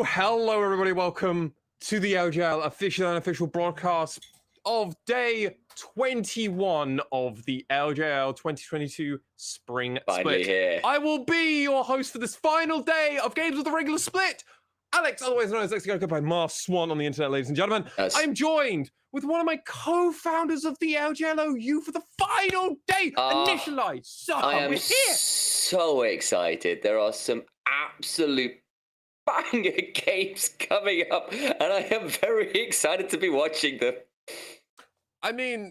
Hello everybody, welcome to the LJL official and unofficial broadcast of day 21 of the LJL 2022 Spring Finally Split. here. I will be your host for this final day of games with the regular split. Alex, otherwise known as Sengoku by Mars Swan on the internet, ladies and gentlemen. Yes. I'm joined with one of my co-founders of the LJLOU for the final day. Initialized. So I am we're here. so excited. There are some absolute banger games coming up, and I am very excited to be watching them. I mean,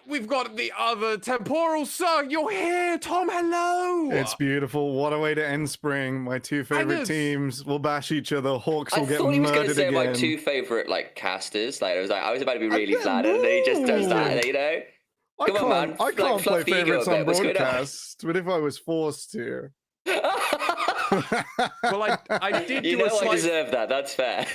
we've got the other temporal, sir. You're here, Tom. Hello. It's beautiful. What a way to end spring. My two favorite teams will bash each other. Hawks will get murdered again. I thought he was going to say my two favorite casters. I was about to be really flattered, and then he just does that. You know. Come on, man. I can't play favorites on broadcast, but if I was forced to. Well, I did do I deserve that. That's fair.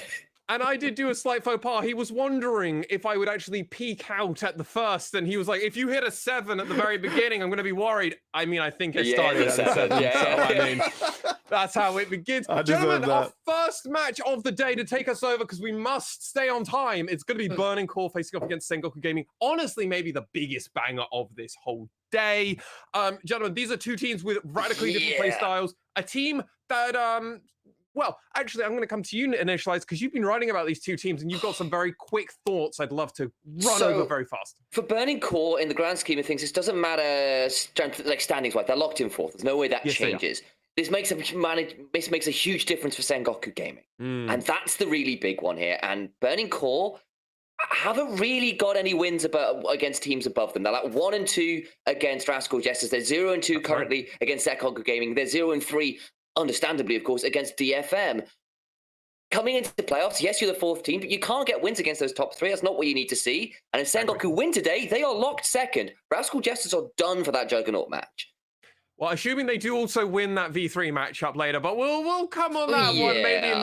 And I did do a slight faux pas. He was wondering if I would actually peak out at the first, and he was like, if you hit a 7 at the very beginning, I'm going to be worried. I mean, I think it started at a 7. Yeah. So, I mean, that's how it begins. Gentlemen, our first match of the day to take us over, because we must stay on time, it's going to be Burning Core facing off against Sengoku Gaming. Honestly, maybe the biggest banger of this whole day. Gentlemen, these are two teams with radically different play styles. A team that... Well, actually, I'm going to come to you, Initialize, because you've been writing about these two teams and you've got some very quick thoughts I'd love to run over very fast. For Burning Core, in the grand scheme of things, this doesn't matter standings-wise. They're locked in fourth. There's no way that changes. This makes a huge difference for Sengoku Gaming. And that's the really big one here. And Burning Core haven't really got any wins against teams above them. They're like 1-2 against Rascal Jesters. They're 0-2 currently against Sengoku Gaming. They're 0-3 understandably, of course, against DFM. Coming into the playoffs, yes, you're the fourth team, but you can't get wins against those top three. That's not what you need to see. And if Sengoku win today, they are locked second. Rascal Jesters are done for that Juggernaut match. Well, assuming they do also win that V3 matchup later, but we'll come on that one maybe in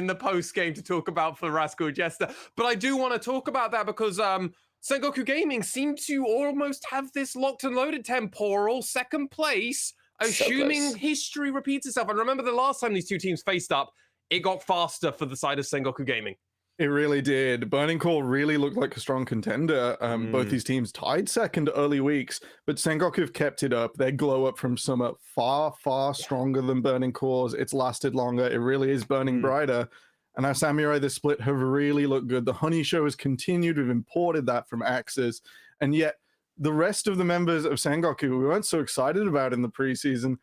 the post game to talk about for Rascal Jester. But I do want to talk about that because Sengoku Gaming seem to almost have this locked and loaded temporal second place. Assuming history repeats itself. And remember the last time these two teams faced up, it got faster for the side of Sengoku Gaming. It really did. Burning Core really looked like a strong contender. Both these teams tied second early weeks, but Sengoku have kept it up. Their glow up from summer far, far stronger than Burning Core's. It's lasted longer. It really is burning brighter. And our Samurai, the split, have really looked good. The Honey Show has continued. We've imported that from Axis. And yet, the rest of the members of Sengoku we weren't so excited about in the preseason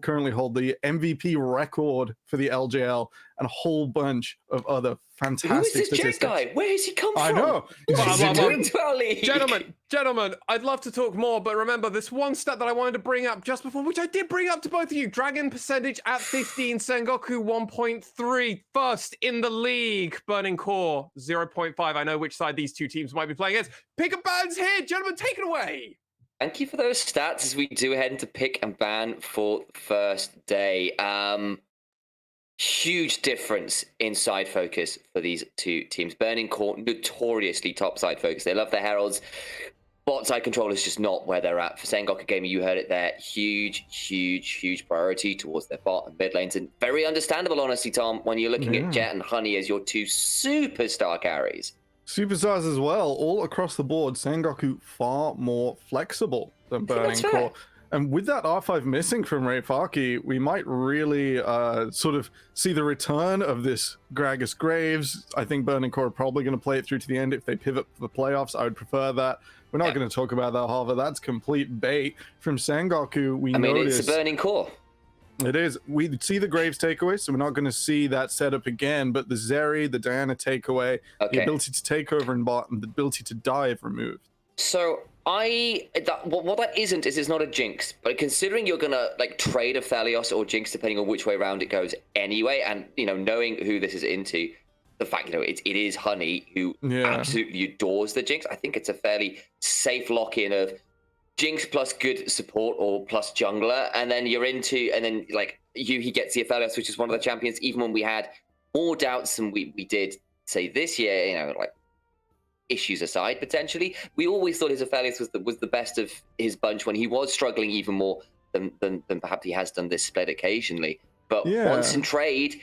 currently hold the MVP record for the LJL and a whole bunch of other fantastic statistics. Who is this Jet guy? Where has he come from? I know. What is he doing to our league? Gentlemen, I'd love to talk more, but remember this one stat that I wanted to bring up just before, which I did bring up to both of you. Dragon percentage at 15, Sengoku 1.3. First in the league, Burning Core 0.5. I know which side these two teams might be playing against. Pick a bands here, gentlemen, take it away. Thank you for those stats as we do head into pick and ban for the first day. Huge difference in side focus for these two teams. Burning Core, notoriously top side focus. They love the Heralds. Bot side control is just not where they're at. For Sengoku Gaming, you heard it there. Huge priority towards their bot and mid lanes. And very understandable, honestly, Tom, when you're looking at Jet and Honey as your two superstar carries. Superstars as well, all across the board. Sengoku far more flexible than Burning Core. And with that R5 missing from Rayfaki, we might really sort of see the return of this Gragas Graves. I think Burning Core are probably going to play it through to the end if they pivot for the playoffs. I would prefer that. We're not going to talk about that, however. That's complete bait from Sengoku. I mean, it's a Burning Core. It is. We see the Graves takeaway, so we're not going to see that setup again. But the Zeri, the Diana takeaway, the ability to take over in bot, and the ability to dive removed. So what that isn't is it's not a Jinx. But considering you're going to trade a Thelios or Jinx depending on which way around it goes anyway, and knowing who this is into, the fact it is Honey who absolutely adores the Jinx, I think it's a fairly safe lock-in of Jinx plus good support or plus jungler, and then you're into, and then he gets the Aphelios, which is one of the champions. Even when we had more doubts than we did say this year, issues aside potentially, we always thought his Aphelios was the best of his bunch when he was struggling even more than perhaps he has done this split occasionally. But once in trade,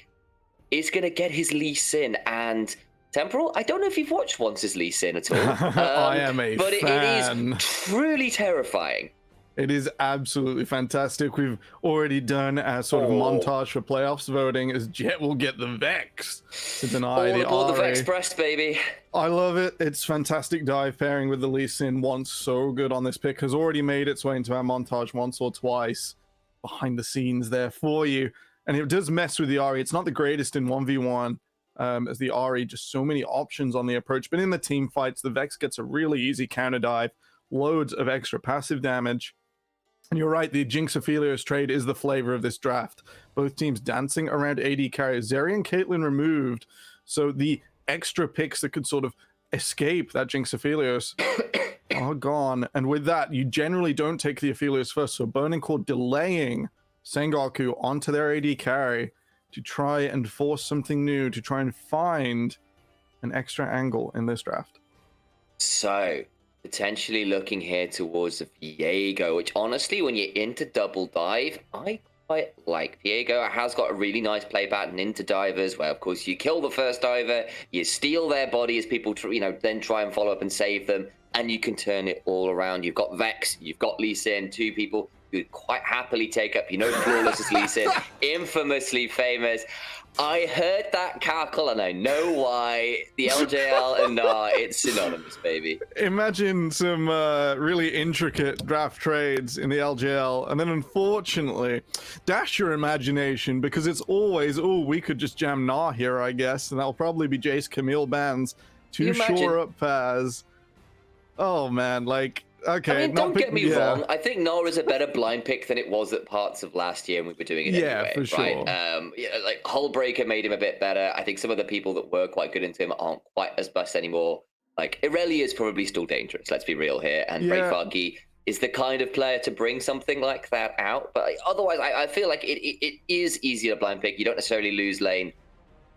is going to get his Lee Sin. And Temporal, I don't know if you've watched Once's Lee Sin at all. I am a but fan. It is truly terrifying. It is absolutely fantastic. We've already done our sort of montage for playoffs voting as Jet will get the Vex to deny All the aboard the Ari. Vex breast, baby. I love it. It's fantastic dive pairing with the Lee Sin. Once so good on this pick has already made its way into our montage once or twice behind the scenes there for you. And it does mess with the Ari. It's not the greatest in 1v1 as the Ari, just so many options on the approach. But in the team fights, the Vex gets a really easy counter dive, loads of extra passive damage. And you're right, the Jinx Aphelios trade is the flavor of this draft. Both teams dancing around AD carries. Zeri and Caitlyn removed, so the extra picks that could sort of escape that Jinx Aphelios are gone. And with that, you generally don't take the Aphelios first, so Burning Core delaying Sengoku onto their AD carry to try and force something new, to try and find an extra angle in this draft. So, potentially looking here towards the Viego, which honestly, when you're into double dive, I quite like. Viego has got a really nice play pattern into divers, where of course you kill the first diver, you steal their body as people, then try and follow up and save them, and you can turn it all around. You've got Vex, you've got Lee Sin, two people who quite happily take up, flawless as Lee Sin, infamously famous. I heard that cackle and I know why. The LJL and it's synonymous, baby. Imagine some really intricate draft trades in the LJL, and then unfortunately, dash your imagination because it's always, we could just jam Nah here, I guess, and that'll probably be Jace Camille bans to shore up Paz. Oh man, okay. I mean, don't get me wrong. I think Nah is a better blind pick than it was at parts of last year, and we were doing it anyway. For sure. Right? Hullbreaker made him a bit better. I think some of the people that were quite good into him aren't quite as bust anymore. Irelia is probably still dangerous. Let's be real here. And Ray Farki is the kind of player to bring something like that out. But otherwise, I feel like it is easier to blind pick. You don't necessarily lose lane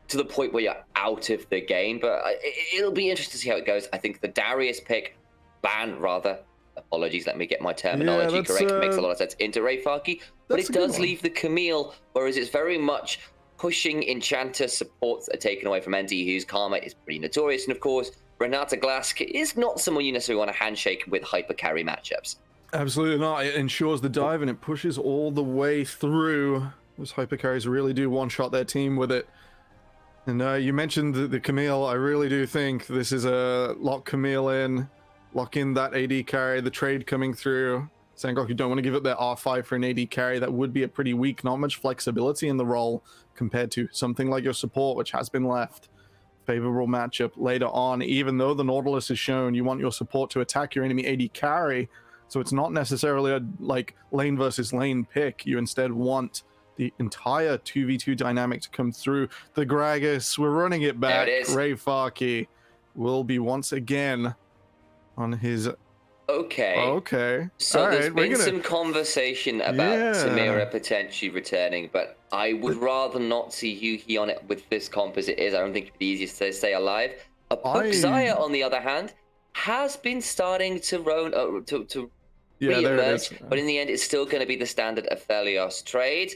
to the point where you're out of the game. But it'll be interesting to see how it goes. I think the Darius pick, apologies, let me get my terminology correct. It makes a lot of sense into Ray Farki, but it does leave the Camille, whereas it's very much pushing Enchanter supports that are taken away from NT, whose Karma is pretty notorious. And of course, Renata Glask is not someone you necessarily want to handshake with hyper carry matchups. Absolutely not. It ensures the dive and it pushes all the way through. Those hyper carries really do one-shot their team with it. And you mentioned the Camille. I really do think this is a lock Camille in. Lock in that AD carry, the trade coming through. Sengoku don't want to give up their R5 for an AD carry. That would be a pretty weak, not much flexibility in the role compared to something like your support, which has been left. Favorable matchup later on. Even though the Nautilus is shown, you want your support to attack your enemy AD carry. So it's not necessarily a lane versus lane pick. You instead want the entire 2v2 dynamic to come through. The Gragas, we're running it back. Ray Farki will be once again on his okay. So there's been some conversation about Samira potentially returning, but I would rather not see Yuki on it with this comp as it is. I don't think it'd be easiest to stay alive. Zaya, on the other hand, has been starting to reemerge, but in the end, it's still going to be the standard Aphelios trade.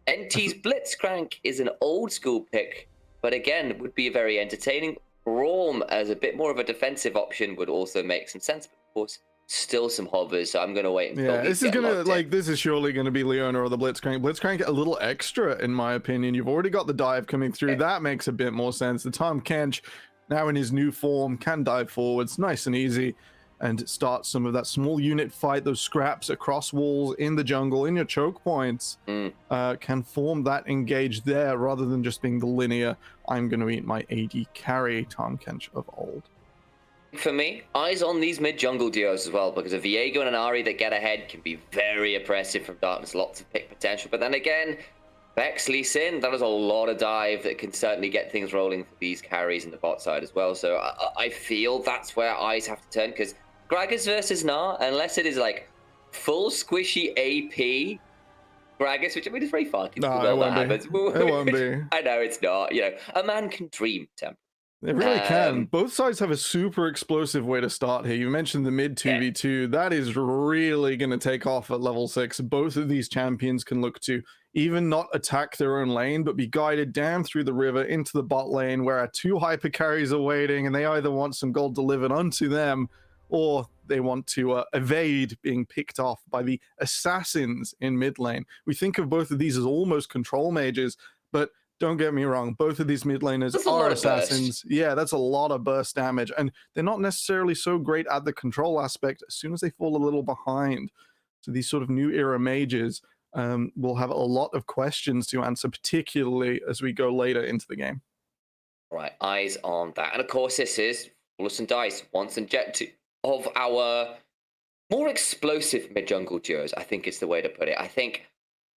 NT's Blitzcrank is an old school pick, but again, would be very entertaining. Braum as a bit more of a defensive option would also make some sense, but of course, still some hovers, so I'm going to wait until this is going to, this is surely going to be Leona or the Blitzcrank. Blitzcrank, a little extra, in my opinion. You've already got the dive coming through. That makes a bit more sense. The Tom Kench, now in his new form, can dive forwards nice and easy and start some of that small unit fight, those scraps across walls in the jungle, in your choke points, can form that engage there rather than just being the linear, I'm going to eat my AD carry Tom Kench of old. For me, eyes on these mid-jungle duos as well, because a Viego and an Ahri that get ahead can be very oppressive from Darkness, lots of pick potential. But then again, Vex, Lee Sin, that is a lot of dive that can certainly get things rolling for these carries in the bot side as well. So I feel that's where eyes have to turn, because Gragas versus Nah, unless it is full squishy AP Gragas, which I mean is very fun. No, it won't be. It won't be. I know it's not. A man can dream, Temp. It really can. Both sides have a super explosive way to start here. You mentioned the mid 2v2. That is really going to take off at level 6. Both of these champions can look to even not attack their own lane, but be guided down through the river into the bot lane where our 2 hyper carries are waiting, and they either want some gold delivered onto them, or they want to evade being picked off by the assassins in mid lane. We think of both of these as almost control mages, but don't get me wrong, both of these mid laners are assassins. Yeah, that's a lot of burst damage, and they're not necessarily so great at the control aspect as soon as they fall a little behind. So these sort of new era mages will have a lot of questions to answer, particularly as we go later into the game. Right, eyes on that. And of course, this is Flawless and Dice, once and Jet 2 of our more explosive mid-jungle duos, I think is the way to put it. I think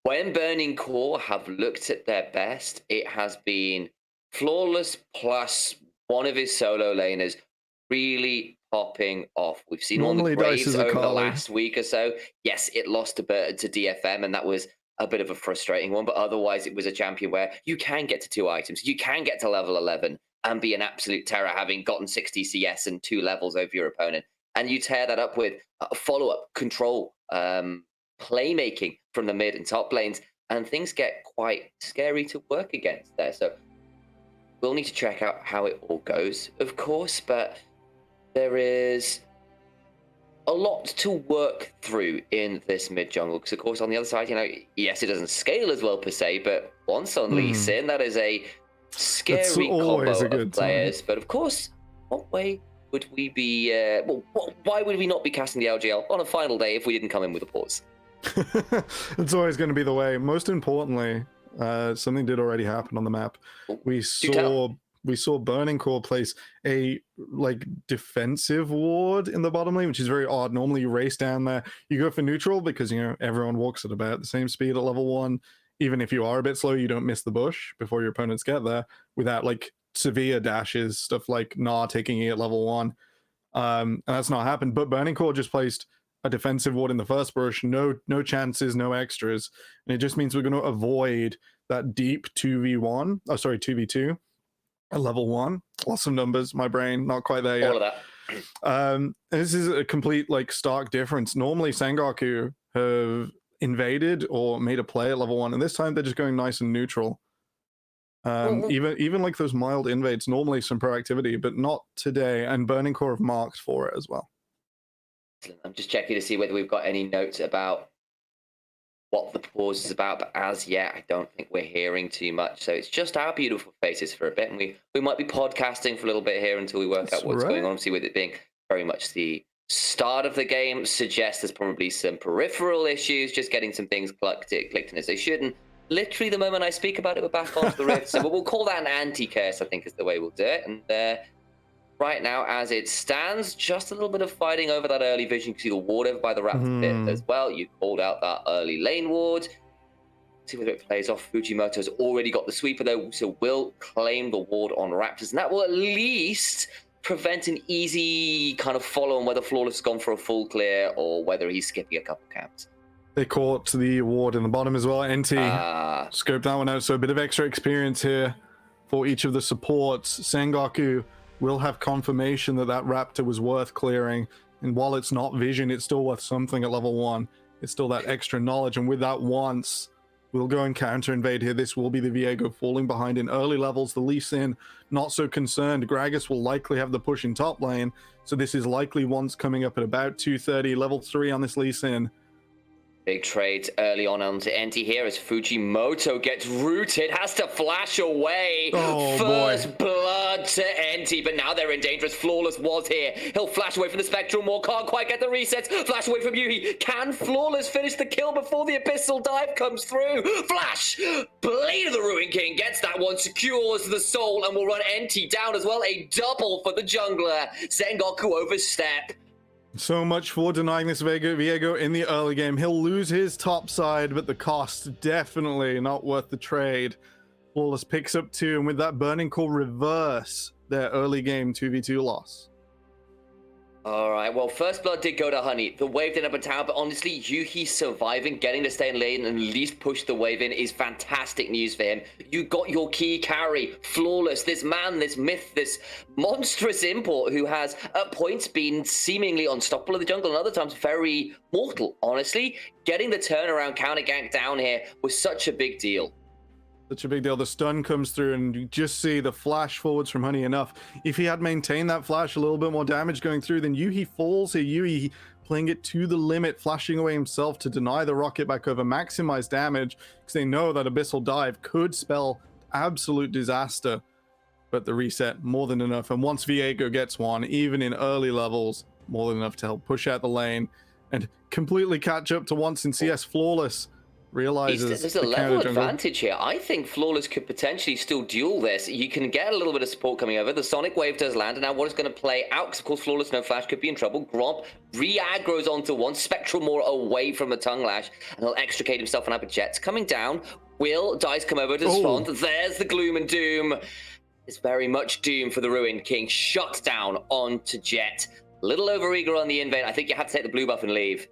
when Burning Core have looked at their best, it has been Flawless plus one of his solo laners really popping off. We've seen Normally on the Graves over the Kali. last week or so. Yes, it lost to DFM, and that was a bit of a frustrating one, but otherwise it was a champion where you can get to 2 items. You can get to level 11 and be an absolute terror, having gotten 60 CS and 2 levels over your opponent. And you tear that up with follow-up, control, playmaking from the mid and top lanes, and things get quite scary to work against there. So we'll need to check out how it all goes, of course, but there is a lot to work through in this mid jungle, because of course on the other side, yes, it doesn't scale as well per se, but once on Lee Sin, that is a scary combo of players. But of course, what way would we be why would we not be casting the LJL on a final day if we didn't come in with a pause? It's always going to be the way. Most importantly, something did already happen on the map. We saw Burning Core place a defensive ward in the bottom lane, which is very odd. Normally you race down there, you go for neutral because everyone walks at about the same speed at level 1. Even if you are a bit slow, you don't miss the bush before your opponents get there without severe dashes, stuff like Gnar taking E at level 1. And that's not happened. But Burning Core just placed a defensive ward in the first bush, no chances, no extras, and it just means we're going to avoid that deep 2v2 at level 1. Lots of numbers, my brain not quite there yet. All of that. And this is a complete stark difference. Normally Sengoku have invaded or made a play at level 1, and this time they're just going nice and neutral. Even those mild invades, normally some proactivity, but not today, and Burning Core have marked for it as well. I'm just checking to see whether we've got any notes about what the pause is about, but as yet, I don't think we're hearing too much. So it's just our beautiful faces for a bit, and we might be podcasting for a little bit here until we work out what's going on. See, with it being very much the start of the game, suggests there's probably some peripheral issues, just getting some things clicked in as they should. And literally the moment I speak about it, we're back onto the rift. So we'll call that an anti-curse, I think is the way we'll do it. And right now, as it stands, just a little bit of fighting over that early vision. You can see the ward over by the Raptor pit as well. You called out that early lane ward. See whether it plays off. Fujimoto's already got the sweeper though, so will claim the ward on Raptors. And that will at least prevent an easy kind of follow on whether Flawless has gone for a full clear or whether he's skipping a couple camps. They caught the ward in the bottom as well. NT scoped that one out, so a bit of extra experience here for each of the supports. Sengoku will have confirmation that Raptor was worth clearing, and while it's not vision, it's still worth something at level 1. It's still that extra knowledge, and with that once, we'll go and counter invade here. This will be the Viego falling behind in early levels. The Lee Sin not so concerned. Gragas will likely have the push in top lane, so this is likely once coming up at about 230, level 3 on this Lee Sin. Big trades early on onto NT here as Fujimoto gets rooted, has to flash away. First blood to NT, but now they're in danger as Flawless was here. He'll flash away from the Spectral Maw, can't quite get the resets. Flash away from Yuhi. Can Flawless finish the kill before the Abyssal Dive comes through? Flash! Blade of the Ruin King gets that one, secures the soul, and will run NT down as well. A double for the jungler. Sengoku overstep. So much for denying this Viego in the early game. He'll lose his top side, but the cost definitely not worth the trade. Flawless picks up 2, and with that Burning Core reverse their early game 2v2 loss. All right, well, first blood did go to Honey. The wave didn't up in tower, but honestly, Yuhi surviving, getting to stay in lane and at least push the wave in is fantastic news for him. You got your key carry, Flawless, this man, this myth, this monstrous import who has at points been seemingly unstoppable in the jungle and other times very mortal, honestly. Getting the turnaround counter gank down here was such a big deal. Such a big deal. The stun comes through and you just see the flash forwards from Honey enough. If he had maintained that flash, a little bit more damage going through, then Yuhi falls here. Yuhi playing it to the limit, flashing away himself to deny the rocket back over, maximize damage, because they know that Abyssal Dive could spell absolute disaster. But the reset, more than enough. And once Viego gets one, even in early levels, more than enough to help push out the lane and completely catch up to once in CS. Flawless realizes there's a level advantage here. I think Flawless could potentially still duel this. You can get a little bit of support coming over. The Sonic Wave does land, and now what is going to play out? Because of course Flawless no flash could be in trouble. Gromp re-aggroes onto one, Spectral more away from the Tongue Lash, and he'll extricate himself and have a Jets coming down. Will Dice come over to respond? There's the Gloom and Doom. It's very much doom for the Ruined King. Shut down onto Jet. Little overeager on the invade. I think you have to take the blue buff and leave.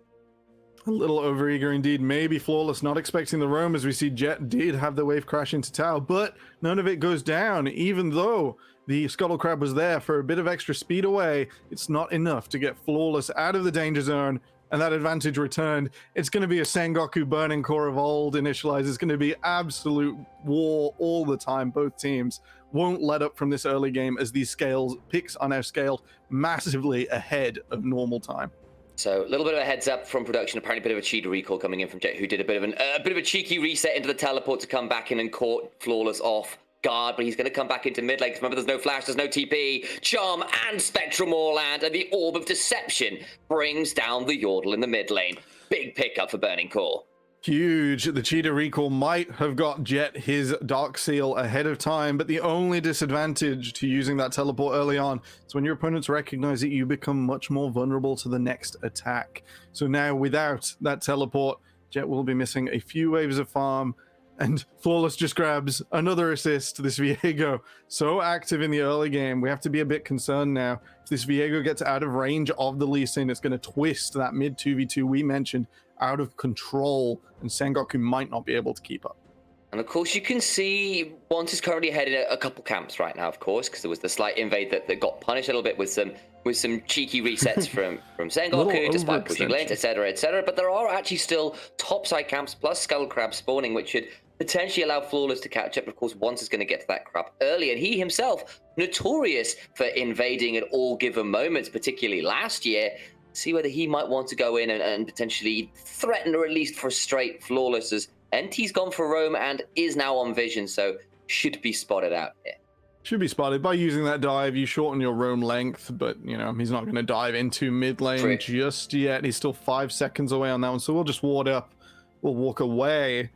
A little overeager indeed. Maybe Flawless not expecting the roam, as we see Jet did have the wave crash into tower, but none of it goes down. Even though the Scuttle Crab was there for a bit of extra speed away, it's not enough to get Flawless out of the danger zone, and that advantage returned. It's going to be a Sengoku Burning Core of old initialize. It's going to be absolute war all the time. Both teams won't let up from this early game as these picks are now scaled massively ahead of normal time. So a little bit of a heads up from production. Apparently a bit of a cheater recall coming in from Jet, who did a bit of a cheeky reset into the teleport to come back in and caught Flawless off guard, but he's going to come back into mid lane. Remember, there's no flash, there's no TP. Charm and Spectral Moorland, and the Orb of Deception brings down the Yordle in the mid lane. Big pickup for Burning Core. Huge. The cheater recall might have got Jet his Dark Seal ahead of time, but the only disadvantage to using that teleport early on is when your opponents recognize it, you become much more vulnerable to the next attack. So now without that teleport, Jet will be missing a few waves of farm, and Flawless just grabs another assist. This Viego, so active in the early game, we have to be a bit concerned now. If this Viego gets out of range of the Lee Sin, it's going to twist that mid 2v2 we mentioned out of control, and Sengoku might not be able to keep up. And of course, you can see Want is currently ahead in a couple camps right now, of course, because there was the slight invade that got punished a little bit with some cheeky resets from Sengoku, despite pushing lanes, etc., etc. But there are actually still topside camps plus Skull Crab spawning, which should potentially allow Flawless to catch up. Of course, Want is going to get to that crab early, and he himself notorious for invading at all given moments, particularly last year. See whether he might want to go in and potentially threaten or at least frustrate Flawless, as NT's gone for roam and is now on vision, so should be spotted out here. Should be spotted. By using that dive, you shorten your roam length, but, you know, he's not going to dive into mid lane just yet. He's still 5 seconds away on that one, so we'll just ward up. We'll walk away.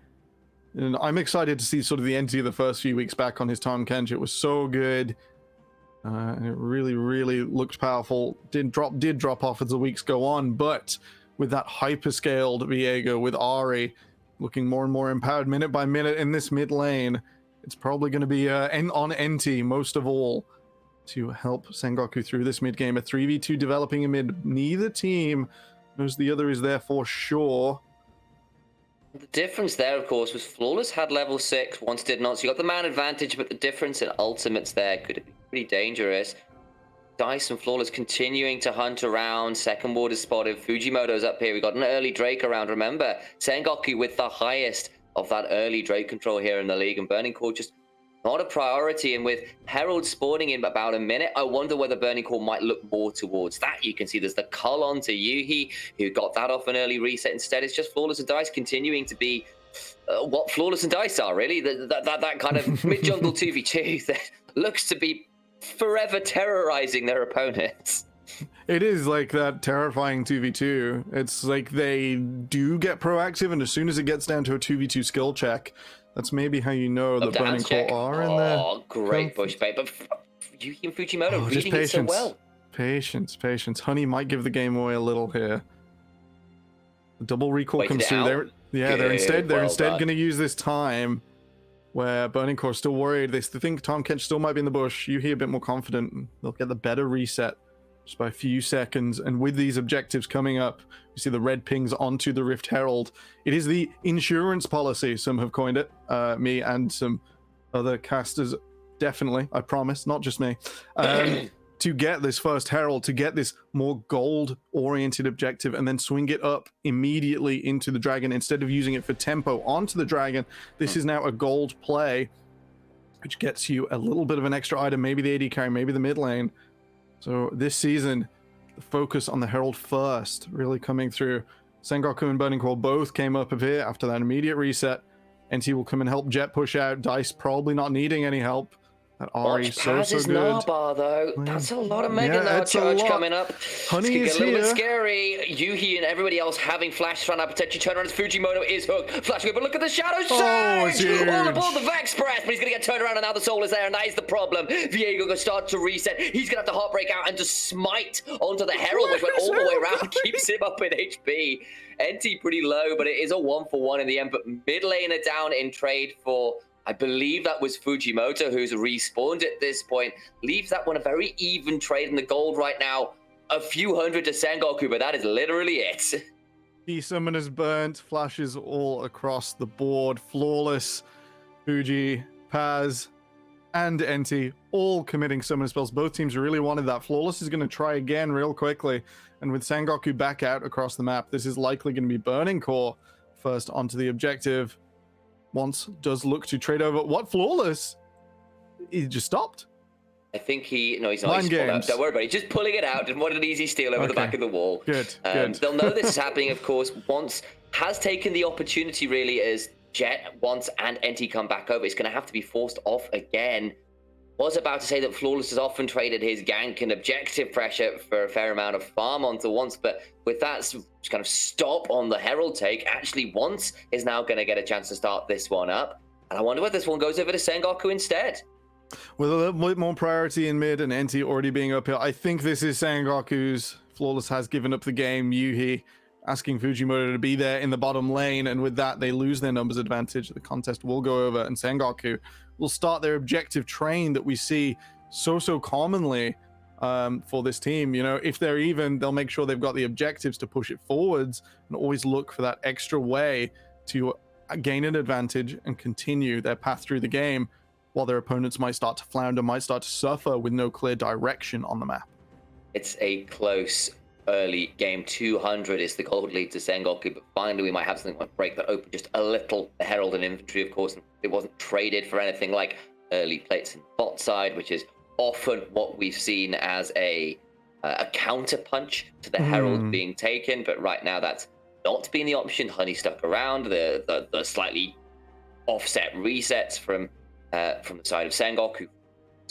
And I'm excited to see sort of the NT of the first few weeks back on his Tahm Kench. It was so good. And it really, really looked powerful. Did drop off as the weeks go on, but with that hyper-scaled Viego, with Ahri looking more and more empowered minute by minute in this mid lane, it's probably going to be on NT most of all to help Sengoku through this mid game. A 3v2 developing in mid. Neither team knows the other is there for sure. The difference there, of course, was Flawless had level 6, once did not. So you got the man advantage, but the difference in ultimates there could be pretty dangerous. Dice and Flawless continuing to hunt around. Second ward is spotted. Fujimoto's up here. We got an early Drake around. Remember, Sengoku with the highest of that early Drake control here in the league, and Burning Core just not a priority. And with Herald spawning in about a minute, I wonder whether Burning Core might look more towards that. You can see there's the cull on to Yuhi, who got that off an early reset. Instead, it's just Flawless and Dice continuing to be what Flawless and Dice are, really. That kind of mid-jungle 2v2 that looks to be forever terrorizing their opponents. It is like that terrifying 2v2. It's like they do get proactive, and as soon as it gets down to a 2v2 skill check, that's maybe how you know the Burning Core are in there. Oh, great push bait. But Yuki and Fujimoto reading it so well. Patience. Honey might give the game away a little here. The double recall comes through. They're instead going to use this time where Burning Core is still worried. They think Tahm Kench still might be in the bush. Yuhi a bit more confident. They'll get the better reset just by a few seconds. And with these objectives coming up, you see the red pings onto the Rift Herald. It is the insurance policy, some have coined it, me and some other casters, definitely, I promise, not just me, to get this first Herald, to get this more gold-oriented objective, and then swing it up immediately into the Dragon. Instead of using it for tempo onto the Dragon, this is now a gold play, which gets you a little bit of an extra item, maybe the AD carry, maybe the mid lane. So this season, the focus on the Herald first, really coming through. Sengoku and Burning Core both came up of here after that immediate reset. NT will come and help Jet push out. Dice probably not needing any help. That Ari so Paz is good. Nahbar though. That's a lot of Mega Yeah, Nah it's a charge lot. coming up. Honey It's is gonna get a little here. bit scary. Yuhi and everybody else having flash trying to potentially turn around as Fujimoto is hooked. Flash good, but look at the shadow it's surge! huge. All aboard the Vex Press, but he's gonna get turned around and now the soul is there, and that is the problem. Viego gonna start to reset. He's gonna have to heartbreak out and just smite onto the Herald, which went all the way around, keeps him up in HP. NT pretty low, but it is a 1-for-1 in the end. But mid laner down in trade for, I believe that was Fujimoto, who's respawned at this point. Leaves that one a very even trade in the gold right now. A few hundred to Sengoku, but that is literally it. The summoners burnt, flashes all across the board. Flawless, Fuji, Paz, and NT all committing summon spells. Both teams really wanted that. Flawless is going to try again real quickly. And with Sengoku back out across the map, this is likely going to be Burning Core first onto the objective. Once does look to trade over. What, Flawless? He just stopped. I think he's not. Mind He's pulled out. games. Don't worry about it. He's just pulling it out and wanted an easy steal over the Okay. back of the wall. Good, good. They'll know this is happening, of course, once has taken the opportunity really as Jet once and NT come back over. It's going to have to be forced off again. Was about to say that Flawless has often traded his gank and objective pressure for a fair amount of farm onto Once, but with that kind of stop on the Herald take, actually Once is now going to get a chance to start this one up. And I wonder whether this one goes over to Sengoku instead. With a little bit more priority in mid and NT already being up here, I think this is Sengoku's. Flawless has given up the game. Yuhi asking Fujimoto to be there in the bottom lane, and with that, they lose their numbers advantage. The contest will go over, and Sengoku will start their objective train that we see so commonly for this team. You know, if they're even, they'll make sure they've got the objectives to push it forwards and always look for that extra way to gain an advantage and continue their path through the game, while their opponents might start to flounder, might start to suffer with no clear direction on the map. It's a close early game. 200 is the gold lead to Sengoku, but finally we might have something like break that open just a little. The Herald and infantry, of course, it wasn't traded for anything like early plates in the bot side, which is often what we've seen as a counter punch to the Herald being taken. But right now that's not been the option. Honey stuck around. The slightly offset resets from the side of Sengoku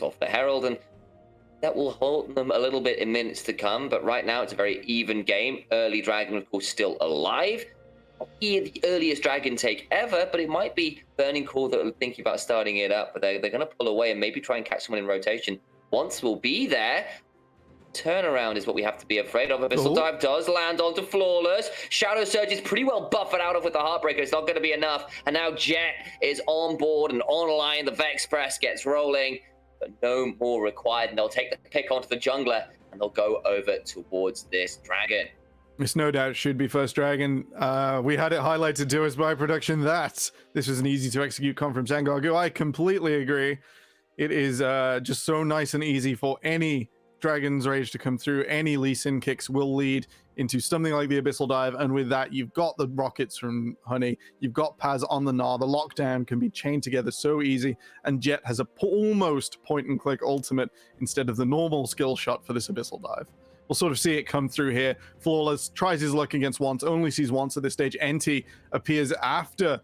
off the Herald, and that will hold them a little bit in minutes to come. But right now it's a very even game. Early Dragon, of course, still alive. Not the earliest Dragon take ever, but it might be Burning Core that are thinking about starting it up. But they're going to pull away and maybe try and catch someone in rotation. Once will be there. Turnaround is what we have to be afraid of. Abyssal Dive does land onto Flawless. Shadow Surge is pretty well buffered out of with the Heartbreaker. It's not going to be enough. And now Jet is on board and online. The Vex Press gets rolling, but no more required. And they'll take the pick onto the jungler and they'll go over towards this Dragon. It's no doubt should be first Dragon. We had it highlighted to us by production that this was an easy to execute comp from Sengoku. I completely agree. It is just so nice and easy for any Dragon's Rage to come through. Any Lee Sin kicks will lead into something like the Abyssal Dive, and with that you've got the rockets from Honey, you've got Paz on the Gnar. The lockdown can be chained together so easy, and Jet has a almost point and click ultimate instead of the normal skill shot for this Abyssal Dive. We'll sort of see it come through here. Flawless tries his luck against Once, only sees Once at this stage. NT appears after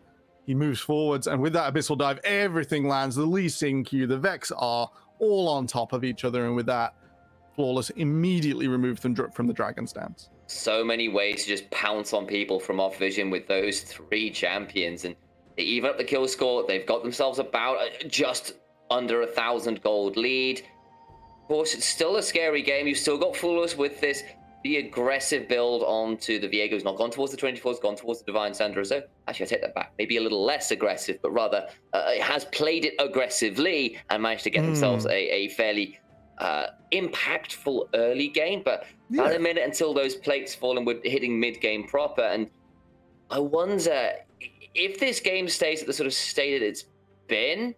he moves forwards, and with that Abyssal Dive, everything lands. The Lee Sin Q, the Vex are all on top of each other, and with that, Flawless immediately removed them from the Dragon stance. So many ways to just pounce on people from off vision with those three champions, and they even up the kill score. They've got themselves about just under 1,000 gold lead. Of course, it's still a scary game. You've still got Flawless with the aggressive build onto the Viego's. Not gone towards the 24s, gone towards the Divine Sandra. So actually, I take that back. Maybe a little less aggressive, but rather it has played it aggressively and managed to get themselves a fairly impactful early game, but about a minute until those plates fall and we're hitting mid-game proper. And I wonder if this game stays at the sort of state that it's been.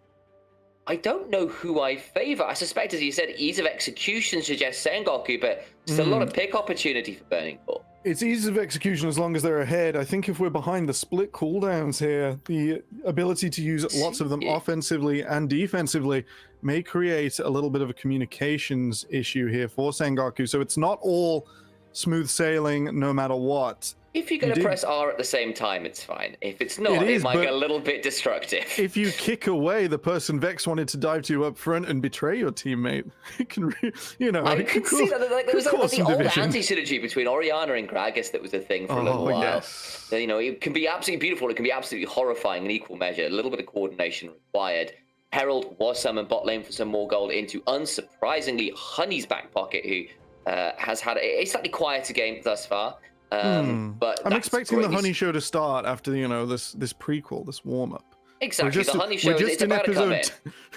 I don't know who I favor. I suspect, as you said, ease of execution suggests Sengoku, but still a lot of pick opportunity for Burning Core. It's ease of execution as long as they're ahead. I think if we're behind the split cooldowns here, the ability to use lots of them offensively and defensively may create a little bit of a communications issue here for Sengoku. So it's not all smooth sailing no matter what. If you're going to press R at the same time, it's fine. If it's not, it might get a little bit destructive. If you kick away the person Vex wanted to dive to you up front and betray your teammate, it can, I can see that. Like, there was like the old anti-synergy between Orianna and Gragas that was a thing for a little while. Yes. So, it can be absolutely beautiful. It can be absolutely horrifying in equal measure. A little bit of coordination required. Herald was summoned bot lane for some more gold into, unsurprisingly, Honey's back pocket, who has had a slightly quieter game thus far. But I'm expecting the Honey show to start after this prequel, this warm up. Exactly, the Honey show is about to come in.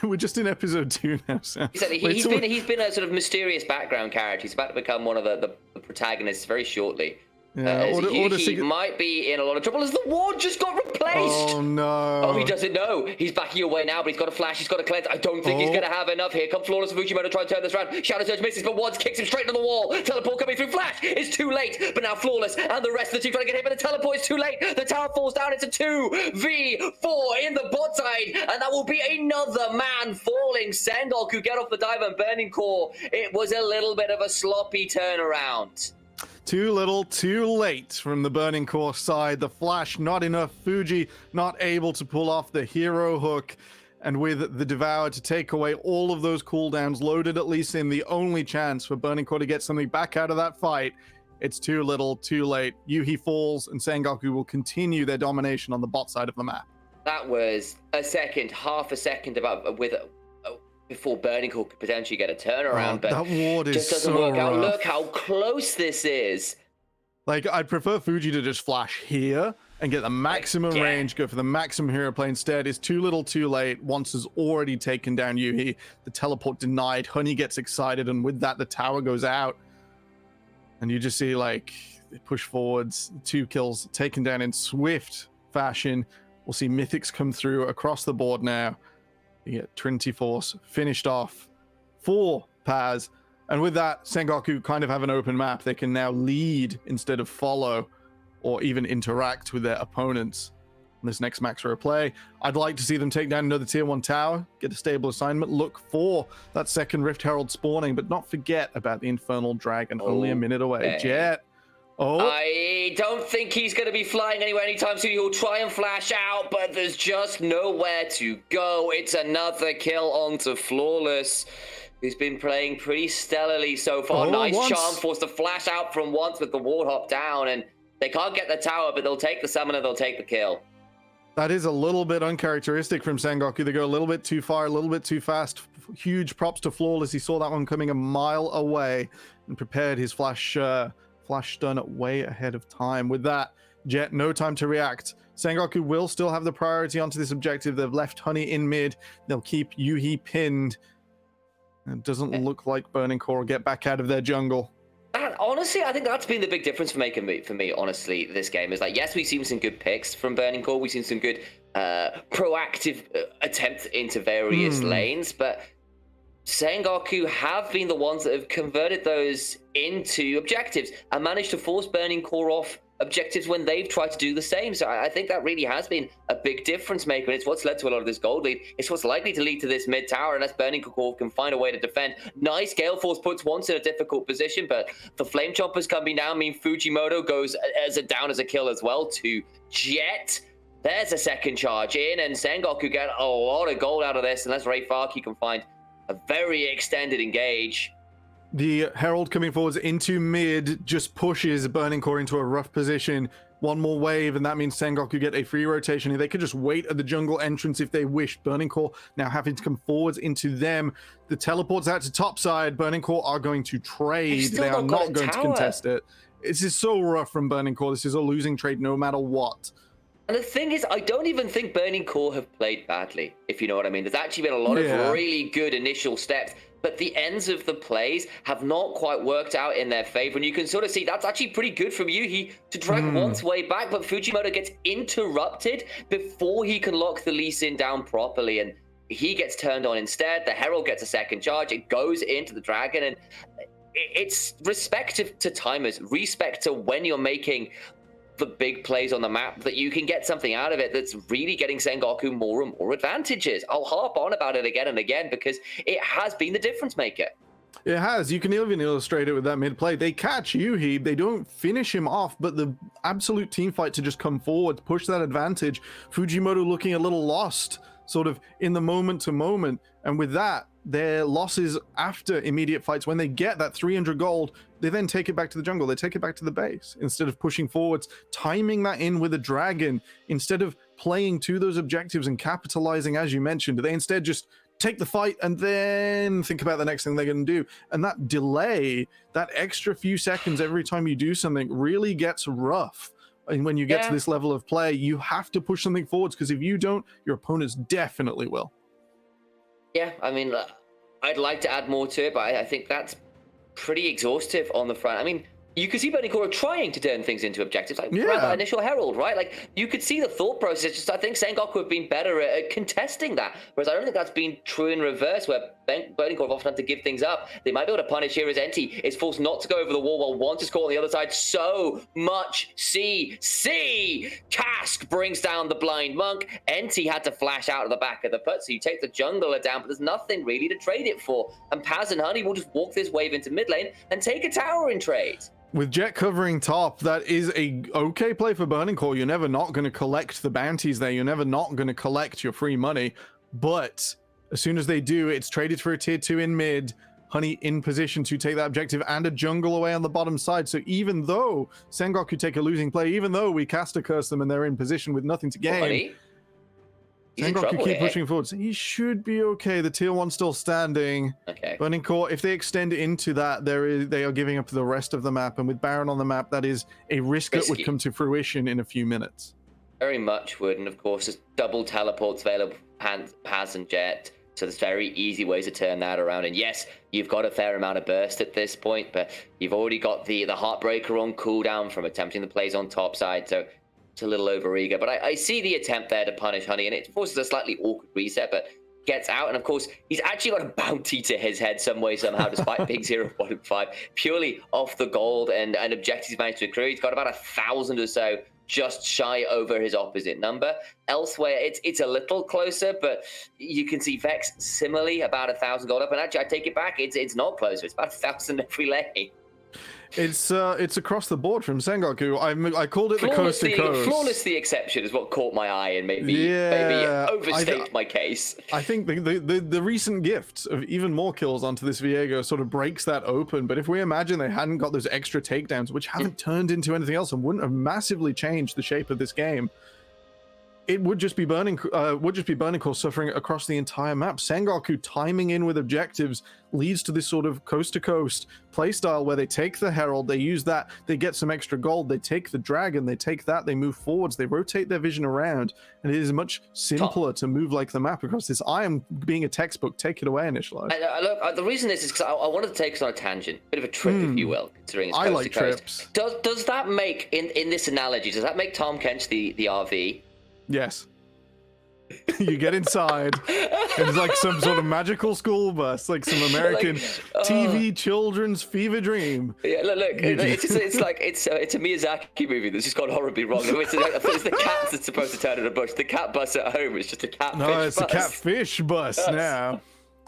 We're just in episode 2 now, Sam. Exactly, he's been a sort of mysterious background character. He's about to become one of the protagonists very shortly. He might be in a lot of trouble as the ward just got replaced. Oh no! Oh, he doesn't know. He's backing away now, but he's got a flash. He's got a cleanse. I don't think he's going to have enough. Here comes Flawless Fujimoto trying to turn this around. Shadow Surge misses, but Wands kicks him straight to the wall. Teleport coming through. Flash is too late, but now Flawless and the rest of the team trying to get hit, but the teleport is too late. The tower falls down. It's a 2v4 in the bot side, and that will be another man falling. Sengoku get off the dive and Burning Core. It was a little bit of a sloppy turnaround. Too little, too late from the Burning Core side. The flash, not enough. Fuji not able to pull off the hero hook. And with the Devour to take away all of those cooldowns, loaded at least in the only chance for Burning Core to get something back out of that fight, it's too little, too late. Yuhi falls, and Sengoku will continue their domination on the bot side of the map. That was half a second before Burning Core could potentially get a turnaround, but that ward just doesn't work out. Look how close this is. Like, I'd prefer Fuji to just flash here and get the maximum range, go for the maximum hero play instead. It's too little, too late. Once has already taken down Yuhi. The teleport denied. Honey gets excited, and with that, the tower goes out. And you just see, like, they push forwards. 2 kills taken down in swift fashion. We'll see Mythics come through across the board now. You get Trinity Force finished off for Paz. And with that, Sengoku kind of have an open map. They can now lead instead of follow or even interact with their opponents in this next max row play. I'd like to see them take down another tier 1 tower, get a stable assignment, look for that second Rift Herald spawning, but not forget about the Infernal Dragon, only a minute away. Jet. I don't think he's going to be flying anywhere anytime soon. He'll try and flash out, but there's just nowhere to go. It's another kill onto Flawless, who's been playing pretty stellarly so far. Nice charm, forced to flash out from once with the ward hop down, and they can't get the tower, but they'll take the summoner, they'll take the kill. That is a little bit uncharacteristic from Sengoku. They go a little bit too far, a little bit too fast. Huge props to Flawless. He saw that one coming a mile away and prepared his flash stun way ahead of time. With that, Jet, no time to react. Sengoku will still have the priority onto this objective. They've left Honey in mid. They'll keep Yuhi pinned. It doesn't look like Burning Core will get back out of their jungle. Honestly, I think that's been the big difference for me, honestly, this game. Is like, yes, we've seen some good picks from Burning Core. We've seen some good proactive attempts into various lanes, but Sengoku have been the ones that have converted those into objectives and managed to force Burning Core off objectives when they've tried to do the same. So I think that really has been a big difference maker, and it's what's led to a lot of this gold lead. It's what's likely to lead to this mid tower unless Burning Core can find a way to defend. Nice Gale Force puts once in a difficult position, but the Flame Choppers coming down mean Fujimoto goes down as a kill as well to Jet. There's a second charge in, and Sengoku get a lot of gold out of this unless Ray Farki can find a very extended engage. The Herald coming forwards into mid just pushes Burning Core into a rough position. One more wave, and that means Sengoku get a free rotation. They could just wait at the jungle entrance if they wish. Burning Core now having to come forwards into them. The teleports out to top side. Burning Core are going to trade. They are not going to contest it. This is so rough from Burning Core. This is a losing trade no matter what. And the thing is, I don't even think Burning Core have played badly, if you know what I mean. There's actually been a lot of really good initial steps. but the ends of the plays have not quite worked out in their favor. And you can sort of see that's actually pretty good from Yuhi to drag Want's way back, but Fujimoto gets interrupted before he can lock the Lee Sin down properly, and he gets turned on instead. The Herald gets a second charge. It goes into the Dragon, and it's respect to timers, respect to when you're making the big plays on the map, that you can get something out of it that's really getting Sengoku more and more advantages. I'll harp on about it again and again because it has been the difference maker. It has. You can even illustrate it with that mid play. They catch Yuhi, they don't finish him off, but the absolute team fight to just come forward, push that advantage. Fujimoto looking a little lost, sort of in the moment to moment, and with that, their losses after immediate fights, when they get that 300 gold, they then take it back to the jungle, they take it back to the base instead of pushing forwards, timing that in with a dragon. Instead of playing to those objectives and capitalizing, as you mentioned, they instead just take the fight and then think about the next thing they're going to do. And that delay, that extra few seconds every time you do something, really gets rough. And when you get to this level of play, you have to push something forwards, because if you don't, your opponents definitely will. Yeah, I mean, I'd like to add more to it, but I think that's pretty exhaustive on the front. I mean, you could see Burning Core trying to turn things into objectives, like around that initial Herald, right? Like, you could see the thought process. Just, I think Sengoku have been better at contesting that, whereas I don't think that's been true in reverse, where Burning Core have often had to give things up. They might be able to punish here as Enti is forced not to go over the wall while Want is caught on the other side. So much C. Cask brings down the blind monk. Enti had to flash out of the back of the put, so you take the jungler down, but there's nothing really to trade it for. And Paz and Honey will just walk this wave into mid lane and take a tower in trade. With Jet covering top, that is a okay play for Burning Core. You're never not going to collect the bounties there. You're never not going to collect your free money. But as soon as they do, it's traded for a tier 2 in mid. Honey in position to take that objective and a jungle away on the bottom side. So even though Sengoku take a losing play, even though we cast a curse them and they're in position with nothing to gain, Sengoku keep pushing forward. So he should be okay. The tier 1 still standing. Okay. Burning Core, if they extend into that, they are giving up the rest of the map. And with Baron on the map, that is a risk that would come to fruition in a few minutes. Very much would. And of course, there's double teleports available, Paz and Jet. So there's very easy ways to turn that around. And yes, you've got a fair amount of burst at this point, but you've already got the Heartbreaker on cooldown from attempting the plays on top side. So a little overeager, but I see the attempt there to punish Honey, and it forces a slightly awkward reset, but gets out. And of course, he's actually got a bounty to his head some way, somehow, despite being 0.5, purely off the gold and objectives managed to accrue. He's got about 1,000 or so, just shy over his opposite number. Elsewhere, it's a little closer, but you can see Vex similarly about 1,000 gold up. And actually, I take it back, it's not closer. It's about 1,000 every lane. It's across the board from Sengoku. I called it the coast to coast. Flawless the exception is what caught my eye and maybe overstate my case. I think the recent gift of even more kills onto this Viego sort of breaks that open. But if we imagine they hadn't got those extra takedowns, which haven't turned into anything else and wouldn't have massively changed the shape of this game, it would just be Burning Core suffering across the entire map. Sengoku timing in with objectives leads to this sort of coast-to-coast playstyle where they take the Herald, they use that, they get some extra gold, they take the Dragon, they take that, they move forwards, they rotate their vision around, and it is much simpler to move like the map across this. I am being a textbook. Take it away, Initialize. Look, the reason is because I wanted to take us on a tangent, bit of a trip, if you will, considering it's coast I like to coast. trips. Does that make, in this analogy, does that make Tom Kench the RV? Yes. You get inside. It's like some sort of magical school bus, like some American TV children's fever dream. Yeah, look, it's a Miyazaki movie that's just gone horribly wrong. It's the cat that's supposed to turn in a bush. The cat bus at home is just a catfish bus. No, it's a catfish bus now.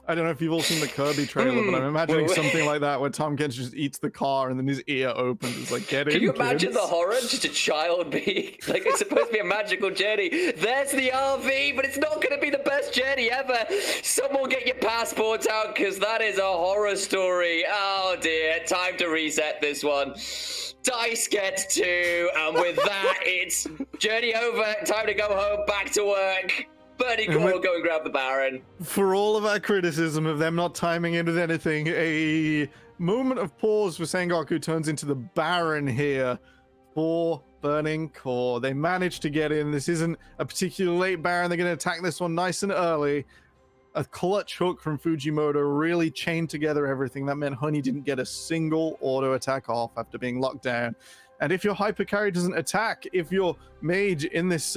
I don't know if you've all seen the Kirby trailer, but I'm imagining something like that where Tom Kench just eats the car and then his ear opens. It's like, get in, Can you imagine kids. the horror? Just a child being like, it's supposed to be a magical journey. There's the RV, but it's not going to be the best journey ever. Someone get your passports out, because that is a horror story. Oh dear, time to reset this one. Dice gets 2, and with that, it's journey over. Time to go home, back to work. Burning Core, go and grab the Baron. For all of our criticism of them not timing in with anything, a moment of pause for Sengoku turns into the Baron here for Burning Core. They managed to get in. This isn't a particularly late Baron. They're going to attack this one nice and early. a clutch hook from Fujimoto really chained together everything. That meant Honey didn't get a single auto attack off after being locked down. And if your hyper carry doesn't attack, if your mage in this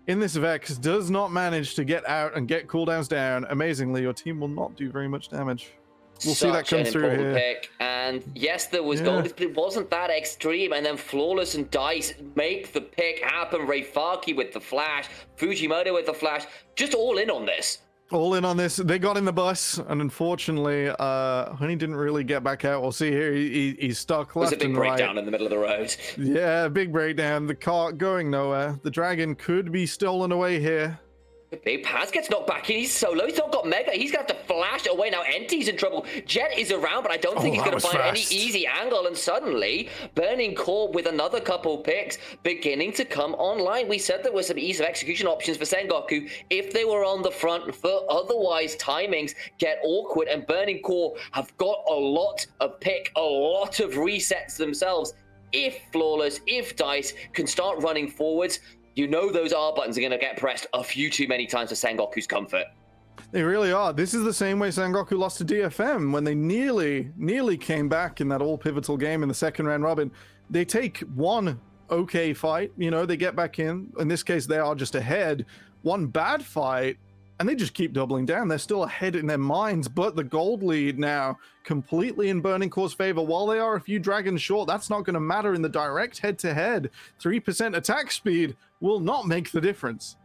Vex does not manage to get out and get cooldowns down, amazingly, your team will not do very much damage. We'll see that come through here. Pick. And yes, there was gold, but it wasn't that extreme. And then Flawless and Dice make the pick happen. Reifaki with the flash, Fujimoto with the flash, just all in on this. All in on this. They got in the bus, and unfortunately, Honey didn't really get back out. We'll see here. He's stuck left and right. It was a big breakdown in the middle of the road. Yeah, big breakdown. The cart going nowhere. The dragon could be stolen away here. Big Paz gets knocked back in. He's solo. He's not got Mega. He's going to have to flash away now. Enti's in trouble. Jet is around, but I don't think he's going to find any easy angle. And suddenly, Burning Core with another couple picks beginning to come online. We said there were some ease of execution options for Sengoku if they were on the front foot. Otherwise, timings get awkward. And Burning Core have got a lot of pick, a lot of resets themselves. If Flawless, if Dice can start running forwards, you know those R buttons are going to get pressed a few too many times for Sengoku's comfort. They really are. This is the same way Sengoku lost to DFM when they nearly came back in that all pivotal game in the second round robin. They take one okay fight, you know, they get back in. In this case, they are just ahead. One bad fight, and they just keep doubling down. They're still ahead in their minds, but the gold lead now completely in Burning Core's favor. While they are a few dragons short, that's not going to matter in the direct head-to-head. 3% attack speed will not make the difference.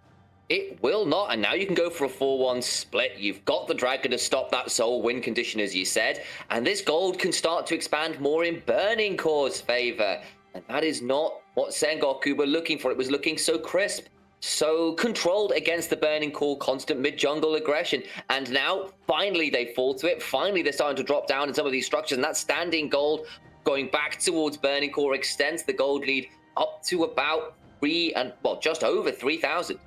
It will not, and now you can go for a 4-1 split. You've got the dragon to stop that soul win condition, as you said, and this gold can start to expand more in Burning Core's favor. And that is not what Sengoku were looking for. It was looking so crisp, so controlled against the Burning Core constant mid-jungle aggression. And now, finally, they fall to it. Finally, they're starting to drop down in some of these structures. And that standing gold going back towards Burning Core extends the gold lead up to about just over 3,000.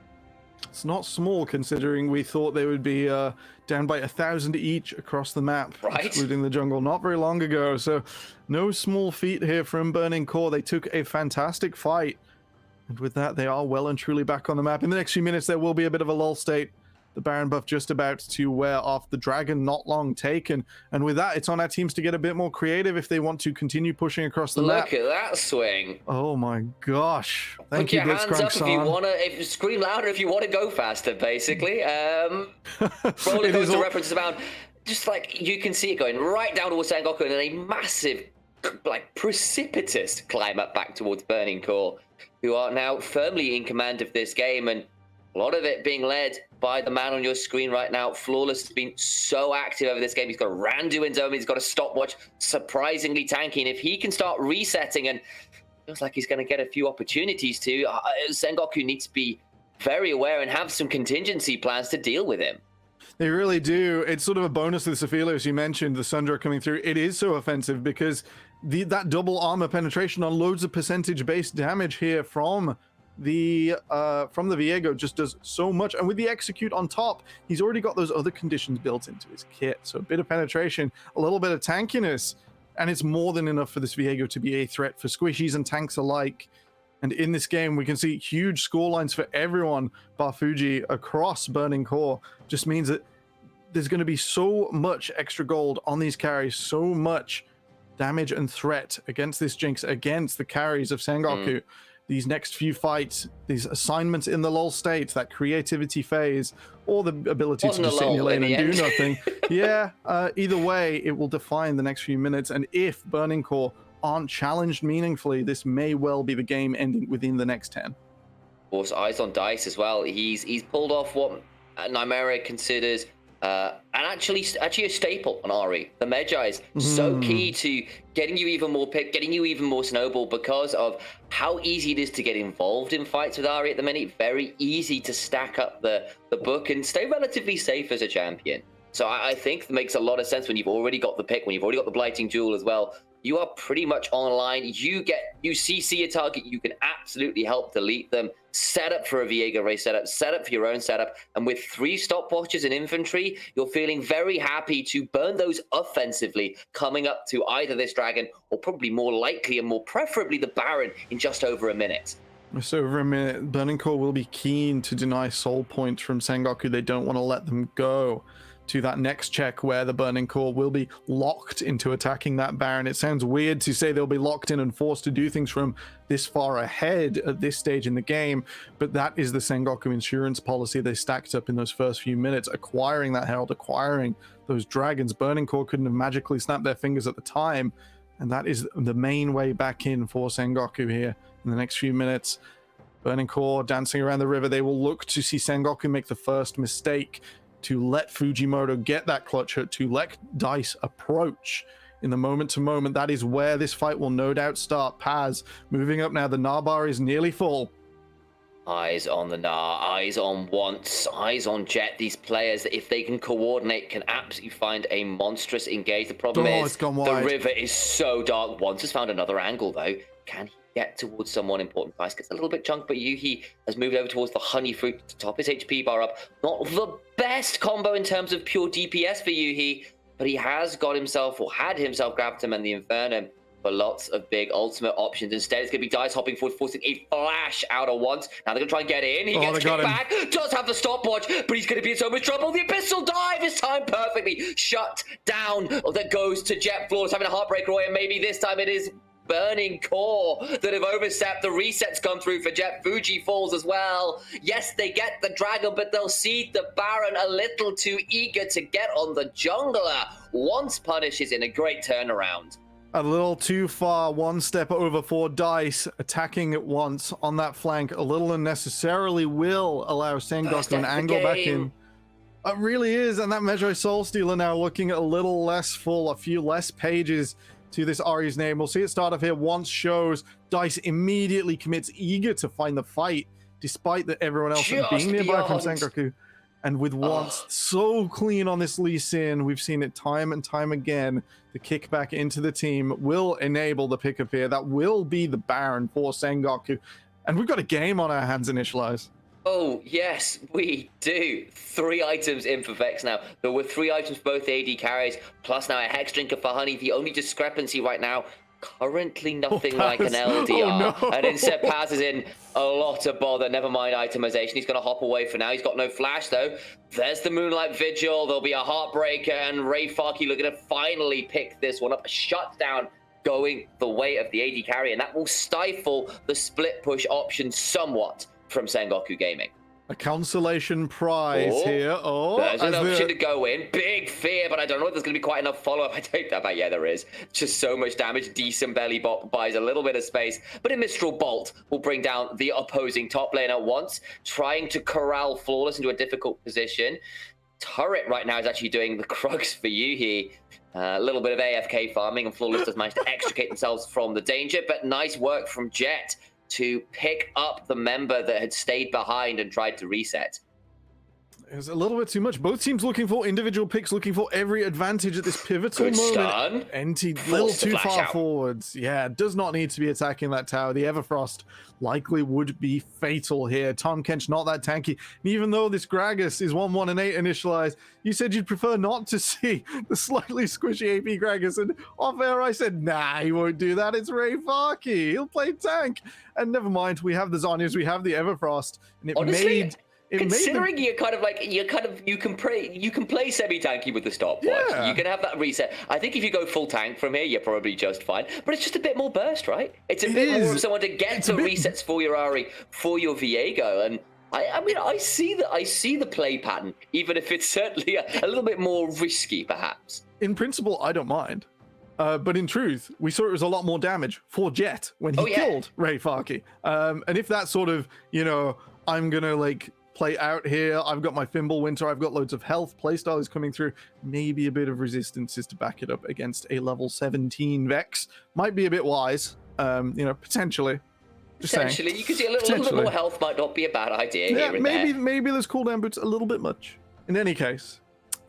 It's not small considering we thought they would be down by 1,000 each across the map, right, including the jungle, not very long ago. So no small feat here from Burning Core. They took a fantastic fight. And with that, they are well and truly back on the map. In the next few minutes, there will be a bit of a lull state. The Baron buff just about to wear off. The Dragon not long taken. And with that, it's on our teams to get a bit more creative if they want to continue pushing across the map. Look at that swing. Oh my gosh. Thank you, you, hands up if you want to. Scream louder if you want to go faster, basically. Roller coaster references about, just like you can see it going right down towards Sengoku and then a massive, like, precipitous climb up back towards Burning Core, who are now firmly in command of this game, and a lot of it being led by the man on your screen right now. Flawless has been so active over this game. He's got a Randu in zone. He's got a stopwatch, surprisingly tanky. And if he can start resetting, and feels like he's going to get a few opportunities to, Sengoku needs to be very aware and have some contingency plans to deal with him. They really do. It's sort of a bonus to the Sephilos. You mentioned the Sundra coming through. It is so offensive because that double armor penetration on loads of percentage-based damage here from the Viego just does so much. And with the execute on top, he's already got those other conditions built into his kit. So a bit of penetration, a little bit of tankiness, and it's more than enough for this Viego to be a threat for squishies and tanks alike. And in this game, we can see huge score lines for everyone, bar Fuji, across Burning Core. Just means that there's going to be so much extra gold on these carries, so much damage and threat against this Jinx, against the carries of Sengoku. These next few fights, these assignments in the lull state, that creativity phase, or the ability to just sit in your lane and do nothing. Yeah, either way, it will define the next few minutes. And if Burning Core aren't challenged meaningfully, this may well be the game ending within the next 10. Of course, eyes on Dice as well. He's pulled off what Nymera considers actually a staple on Ari. The Magi is so key to getting you even more pick, getting you even more snowball because of how easy it is to get involved in fights with Ari at the minute. Very easy to stack up the book and stay relatively safe as a champion. So I think it makes a lot of sense when you've already got the pick, when you've already got the Blighting Jewel as well. You are pretty much online. You CC a target, you can absolutely help delete them. Set up for a Viego race setup, set up for your own setup. And with 3 stopwatches and infantry, you're feeling very happy to burn those offensively, coming up to either this dragon or probably more likely and more preferably the Baron in just over a minute. Just over a minute. Burning Core will be keen to deny soul points from Sengoku. They don't want to let them go to that next check where the Burning Core will be locked into attacking that Baron. It sounds weird to say they'll be locked in and forced to do things from this far ahead at this stage in the game, but that is the Sengoku insurance policy they stacked up in those first few minutes, acquiring that Herald, acquiring those dragons. Burning Core couldn't have magically snapped their fingers at the time, and that is the main way back in for Sengoku here in the next few minutes. Burning Core dancing around the river. They will look to see Sengoku make the first mistake, to let Fujimoto get that clutch hit, to let Dice approach in the moment to moment. That is where this fight will no doubt start. Paz moving up now. The Nar bar is nearly full. Eyes on the Nar, eyes on Once, eyes on Jet. These players, if they can coordinate, can absolutely find a monstrous engage. The problem is the river is so dark. Once has found another angle, though. Can he get towards someone important? Dice gets a little bit chunk, but Yuhi has moved over towards the honey fruit to top his HP bar up. Not the best combo in terms of pure DPS for Yuhi, but he has got himself, or had himself, grabbed him and the Inferno for lots of big ultimate options. Instead, it's going to be Dice hopping forward, forcing a flash out of Once. Now they're going to try and get in. He gets kicked back, does have the stopwatch, but he's going to be in so much trouble. The Abyssal Dive is timed perfectly. Shut down. That goes to Jet. Flawless having a heartbreak, Roy, and maybe this time it is Burning Core that have overstepped. The resets come through for Jet. Fuji falls as well. Yes, they get the dragon, but they'll see the Baron a little too eager to get on the jungler. Once punishes in a great turnaround. A little too far, one step over for Dice, attacking at once on that flank. A little unnecessarily will allow Sengoku an angle back in. It really is, and that Medjay Soul Stealer now looking a little less full, a few less pages to this Ari's name. We'll see it start off here. Once shows, Dice immediately commits, eager to find the fight, despite that everyone else being nearby from Sengoku. And with Once so clean on this Lee Sin, we've seen it time and time again. The kickback into the team will enable the pickup here. That will be the Baron for Sengoku. And we've got a game on our hands, Initialize. Oh, yes, we do. 3 items in for Vex now. There were 3 items for both AD carries, plus now a Hex Drinker for Honey. The only discrepancy right now, currently nothing like an LDR. Oh, no. And instead Paz is in a lot of bother. Never mind itemization. He's going to hop away for now. He's got no flash, though. There's the Moonlight Vigil. There'll be a Heartbreaker, and Ray Farkey looking to finally pick this one up. A shutdown going the way of the AD carry, and that will stifle the split push option somewhat from Sengoku Gaming. A consolation prize here. There's an option to go in. Big fear, but I don't know if there's going to be quite enough follow-up. I take that back. Yeah, there is. Just so much damage. Decent belly bot buys a little bit of space, but a Mistral Bolt will bring down the opposing top lane at once, trying to corral Flawless into a difficult position. Turret right now is actually doing the crux for you here. A little bit of AFK farming, and Flawless does manage to extricate themselves from the danger, but nice work from Jet to pick up the member that had stayed behind and tried to reset. It was a little bit too much. Both teams looking for individual picks, looking for every advantage at this pivotal moment. NT a little too far forwards. Yeah, does not need to be attacking that tower. The Everfrost likely would be fatal here. Tom Kench not that tanky. And even though this Gragas is 1-1 and 8 initialized, you said you'd prefer not to see the slightly squishy AP Gragas. And off air I said, nah, he won't do that. It's Ray Farkey. He'll play tank. And never mind, we have the Zhonya's, we have the Everfrost. And it honestly, considering you're kind of like you can play semi-tanky with the stopwatch. Yeah. You can have that reset. I think if you go full tank from here, you're probably just fine. But it's just a bit more burst, right? It's a bit more of someone to get the resets for your Ari, for your Viego, and I mean I see the play pattern, even if it's certainly a little bit more risky, perhaps. In principle, I don't mind. But in truth, we saw it was a lot more damage for Jet when he killed Ray Farkey. And if that sort of, I'm gonna like play out here, I've got my Fimble Winter, I've got loads of health, playstyle is coming through, maybe a bit of resistance is to back it up against a level 17 Vex. Might be a bit wise, potentially. Potentially, you can see a little bit more health might not be a bad idea here and maybe there's cooldown boots a little bit much. In any case,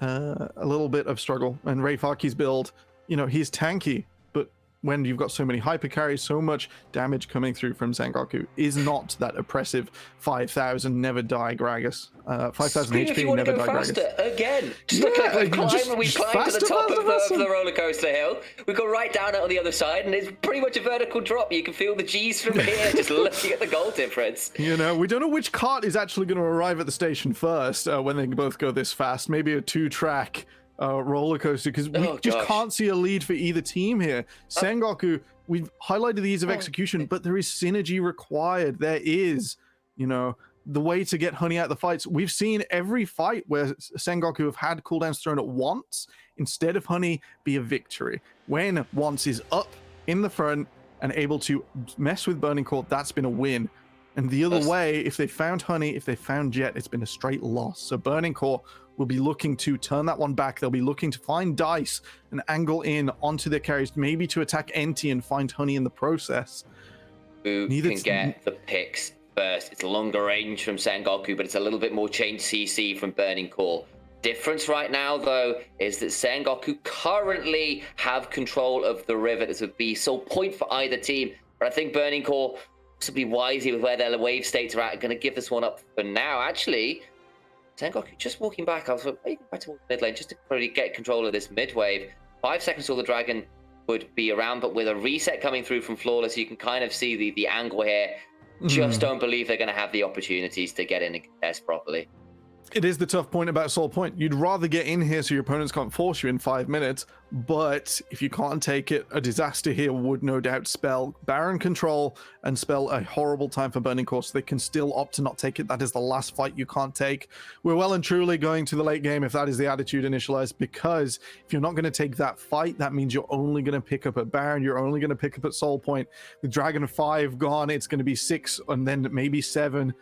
a little bit of struggle, and Ray Farkey's build, he's tanky, but when you've got so many hyper carries, so much damage coming through from Sengoku is not that oppressive 5,000 never die Gragas. 5,000 Scream if you HP want to never go die faster Gragas. again. Just look like we've climbed to the top of the roller coaster hill. We go right down on the other side, and it's pretty much a vertical drop. You can feel the G's from here, just looking at the goal difference. You know, we don't know which cart is actually going to arrive at the station first when they both go this fast. Maybe a 2-track roller coaster, because we just can't see a lead for either team here. Sengoku, we've highlighted the ease of execution, but there is synergy required. There is, you know, the way to get Honey out of the fights. We've seen every fight where Sengoku have had cooldowns thrown at once instead of Honey be a victory. When once is up in the front and able to mess with Burning Court, that's been a win. And the other way, if they found Honey, if they found Jet, it's been a straight loss. So Burning Court will be looking to turn that one back. They'll be looking to find Dice and angle in onto their carries, maybe to attack Enti and find Honey in the process. Who can get the picks first? It's a longer range from Sengoku, but it's a little bit more change CC from Burning Core. Difference right now, though, is that Sengoku currently have control of the river. This would be sole point for either team, but I think Burning Core, possibly wisely with where their wave states are at, are going to give this one up for now. Actually, Sengoku just walking back. I was like, back towards mid lane just to probably get control of this mid wave. 5 seconds till the dragon would be around, but with a reset coming through from Flawless, you can kind of see the angle here. Just don't believe they're going to have the opportunities to get in and contest properly. It is the tough point about Soul Point. You'd rather get in here so your opponents can't force you in 5 minutes, but if you can't take it, a disaster here would no doubt spell Baron control and spell a horrible time for Burning Core, so they can still opt to not take it. That is the last fight you can't take. We're well and truly going to the late game if that is the attitude initialized, because if you're not going to take that fight, that means you're only going to pick up at Baron, you're only going to pick up at Soul Point. With Dragon 5 gone, it's going to be 6 and then maybe 7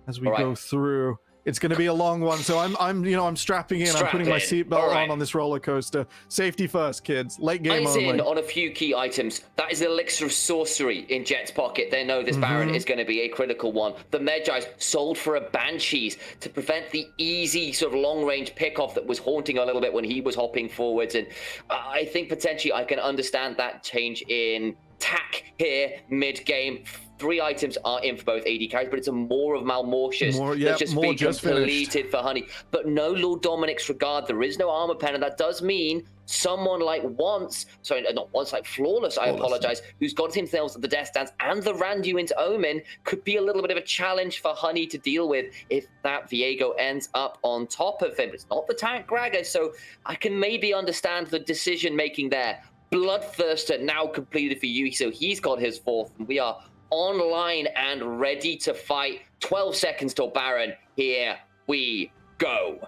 as we go through. It's going to be a long one, so I'm strapping in. I'm putting my seatbelt on this roller coaster. Safety first, kids. Late game only. In on a few key items. That is the elixir of sorcery in Jet's pocket. They know this Baron is going to be a critical one. The Medjai's sold for a Banshees to prevent the easy sort of long-range pickoff that was haunting a little bit when he was hopping forwards. And I think potentially I can understand that change in tack here mid-game. 3 items are in for both AD carries, but it's a more of Malmortius that's just been completed for Honey. But no Lord Dominic's regard. There is no armor pen, and that does mean someone like like Flawless, I apologize, who's got himself the Death Dance and the Randu into Omen, could be a little bit of a challenge for Honey to deal with if that Viego ends up on top of him. It's not the tank Gragas, so I can maybe understand the decision making there. Bloodthirster now completed for Yui, so he's got his 4th, and we are online and ready to fight. 12 seconds till Baron. Here we go.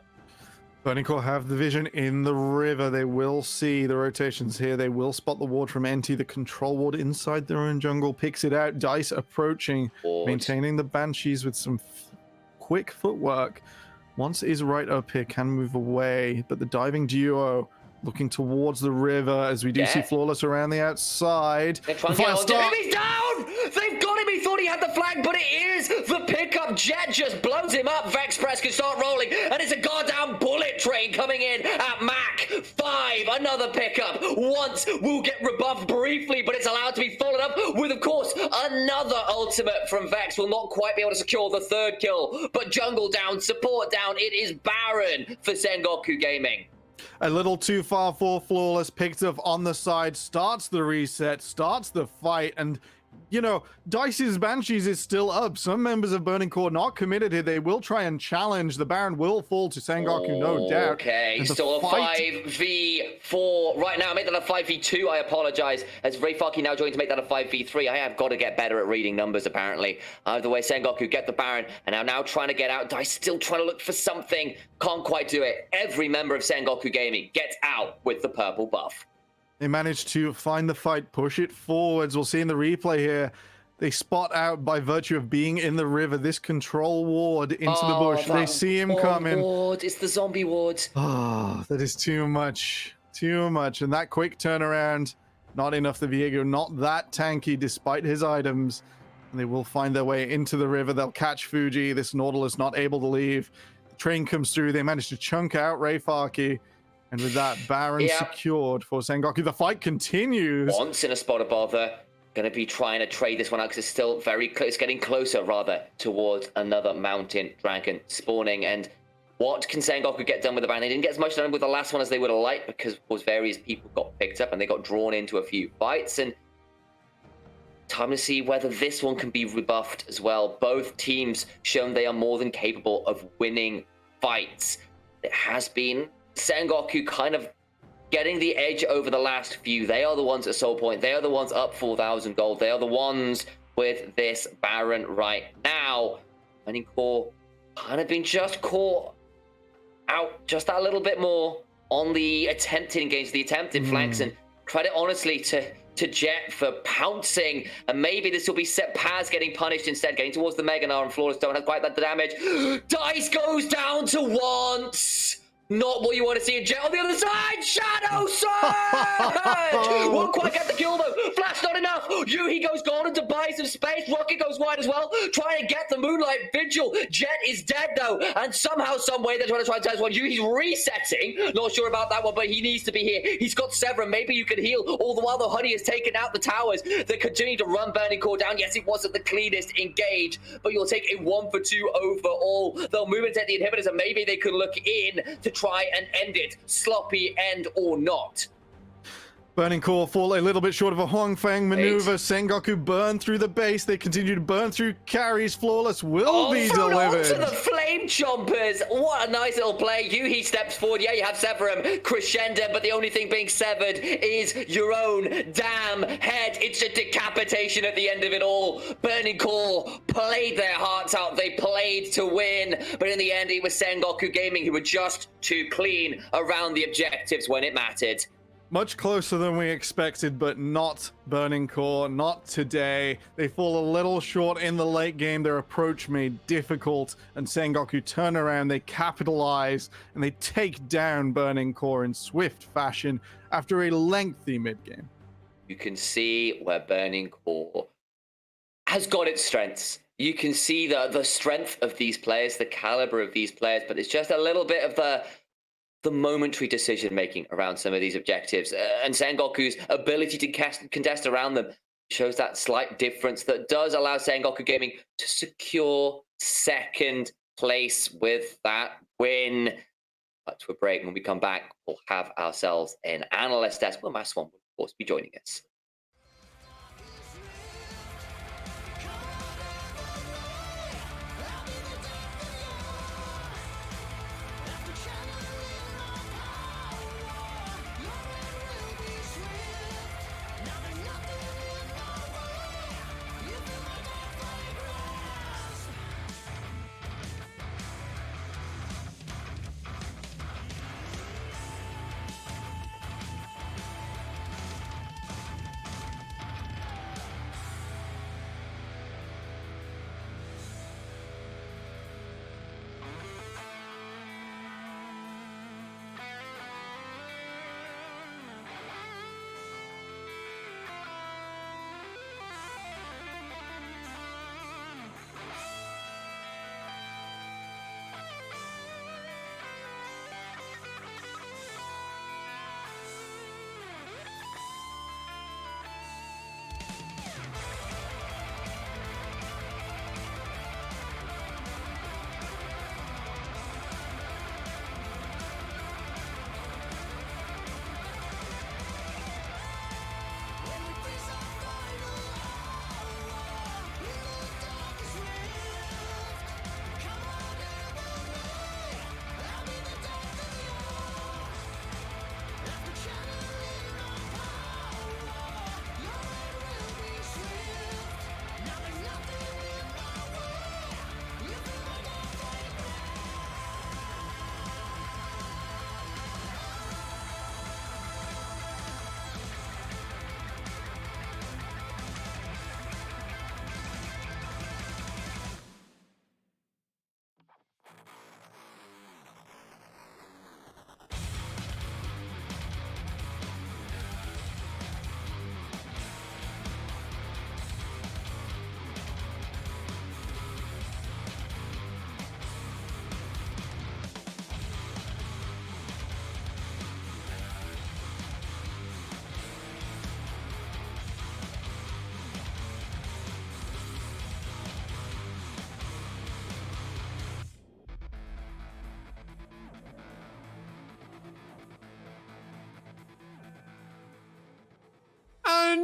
Burning Core have the vision in the river. They will see the rotations here. They will spot the ward from Enti. The control ward inside their own jungle picks it out. Dice approaching, maintaining the Banshees with some quick footwork. Once is right up here, can move away, but the diving duo looking towards the river as we do see Flawless around the outside. He's down! They've got him! He thought he had the flag, but it is the pickup. Jet just blows him up. Vex Press can start rolling, and it's a goddamn bullet train coming in at Mac 5. Another pickup. Once will get rebuffed briefly, but it's allowed to be followed up with, of course, another ultimate from Vex. Will not quite be able to secure the 3rd kill, but jungle down, support down. It is Baron for Sengoku Gaming. A little too far for Flawless, picked up on the side, starts the reset, starts the fight, and you know, Dice's Banshees is still up. Some members of Burning Core not committed here. They will try and challenge. The Baron will fall to Sengoku, no doubt. Okay, still a 5v4 right now. Make that a 5v2, I apologize. As Rayfaki now joined to make that a 5v3. I have got to get better at reading numbers, apparently. Either way, Sengoku get the Baron, and are now trying to get out. Dice still trying to look for something. Can't quite do it. Every member of Sengoku Gaming gets out with the purple buff. They managed to find the fight, push it forwards. We'll see in the replay here. They spot out by virtue of being in the river this control ward into the bush. They see him coming. Ward. It's the zombie ward. Oh, that is too much. Too much. And that quick turnaround, not enough. The Viego, not that tanky despite his items. And they will find their way into the river. They'll catch Fuji. This Nautilus not able to leave. The train comes through. They manage to chunk out Rayfaki. And with that, Baron Yeah. secured for Sengoku. The fight continues. Once in a spot of bother. Going to be trying to trade this one out because it's still very close. It's getting closer, rather, towards another mountain dragon spawning. And what can Sengoku get done with the Baron? They didn't get as much done with the last one as they would have liked because, of course, various people got picked up and they got drawn into a few fights. And time to see whether this one can be rebuffed as well. Both teams shown they are more than capable of winning fights. It has been Sengoku kind of getting the edge over the last few. They are the ones at Soul Point. They are the ones up 4,000 gold. They are the ones with this Baron right now. Burning Core kind of been just caught out just that little bit more on the attempted engage, the attempted flanks, and credit honestly to Jet for pouncing, and maybe this will be Paz getting punished instead, getting towards the Mega Gnar, and Flawless don't have quite that damage. Dice goes down to once. Not what you want to see. Jet on the other side. Shadow Surge! Won't quite get the kill though. Flash not enough. Yuhi goes golden to buy some space. Rocket goes wide as well. Trying to get the Moonlight Vigil. Jet is dead though. And somehow, some way, they're trying to test one. Yuhi's resetting. Not sure about that one, but he needs to be here. He's got Severin. Maybe you can heal. All the while, the Honey has taken out the towers. They're continuing to run Burning Core down. Yes, it wasn't the cleanest engage, but you'll take a 1-for-2 overall. They'll move and take the inhibitors, and maybe they could look in to try and end it. Sloppy end or not. Burning Core fall a little bit short of a Huang Fang maneuver. Sengoku burn through the base. They continue to burn through carries. Flawless will be delivered. To the Flame Chompers. What a nice little play. Yuhi steps forward. Yeah, you have Severum crescendo, but the only thing being severed is your own damn head. It's a decapitation at the end of it all. Burning Core played their hearts out. They played to win, but in the end, it was Sengoku Gaming who were just too clean around the objectives when it mattered. Much closer than we expected, but not Burning Core, not today. They fall a little short in the late game. Their approach made difficult, and Sengoku turn around, they capitalize, and they take down Burning Core in swift fashion after a lengthy mid-game. You can see where Burning Core has got its strengths. You can see the strength of these players, the caliber of these players, but it's just a little bit of the momentary decision-making around some of these objectives. And Sengoku's ability to contest around them shows that slight difference that does allow Sengoku Gaming to secure second place with that win. But to a break. When we come back, we'll have ourselves an analyst desk. Well, Mass One will, of course, be joining us.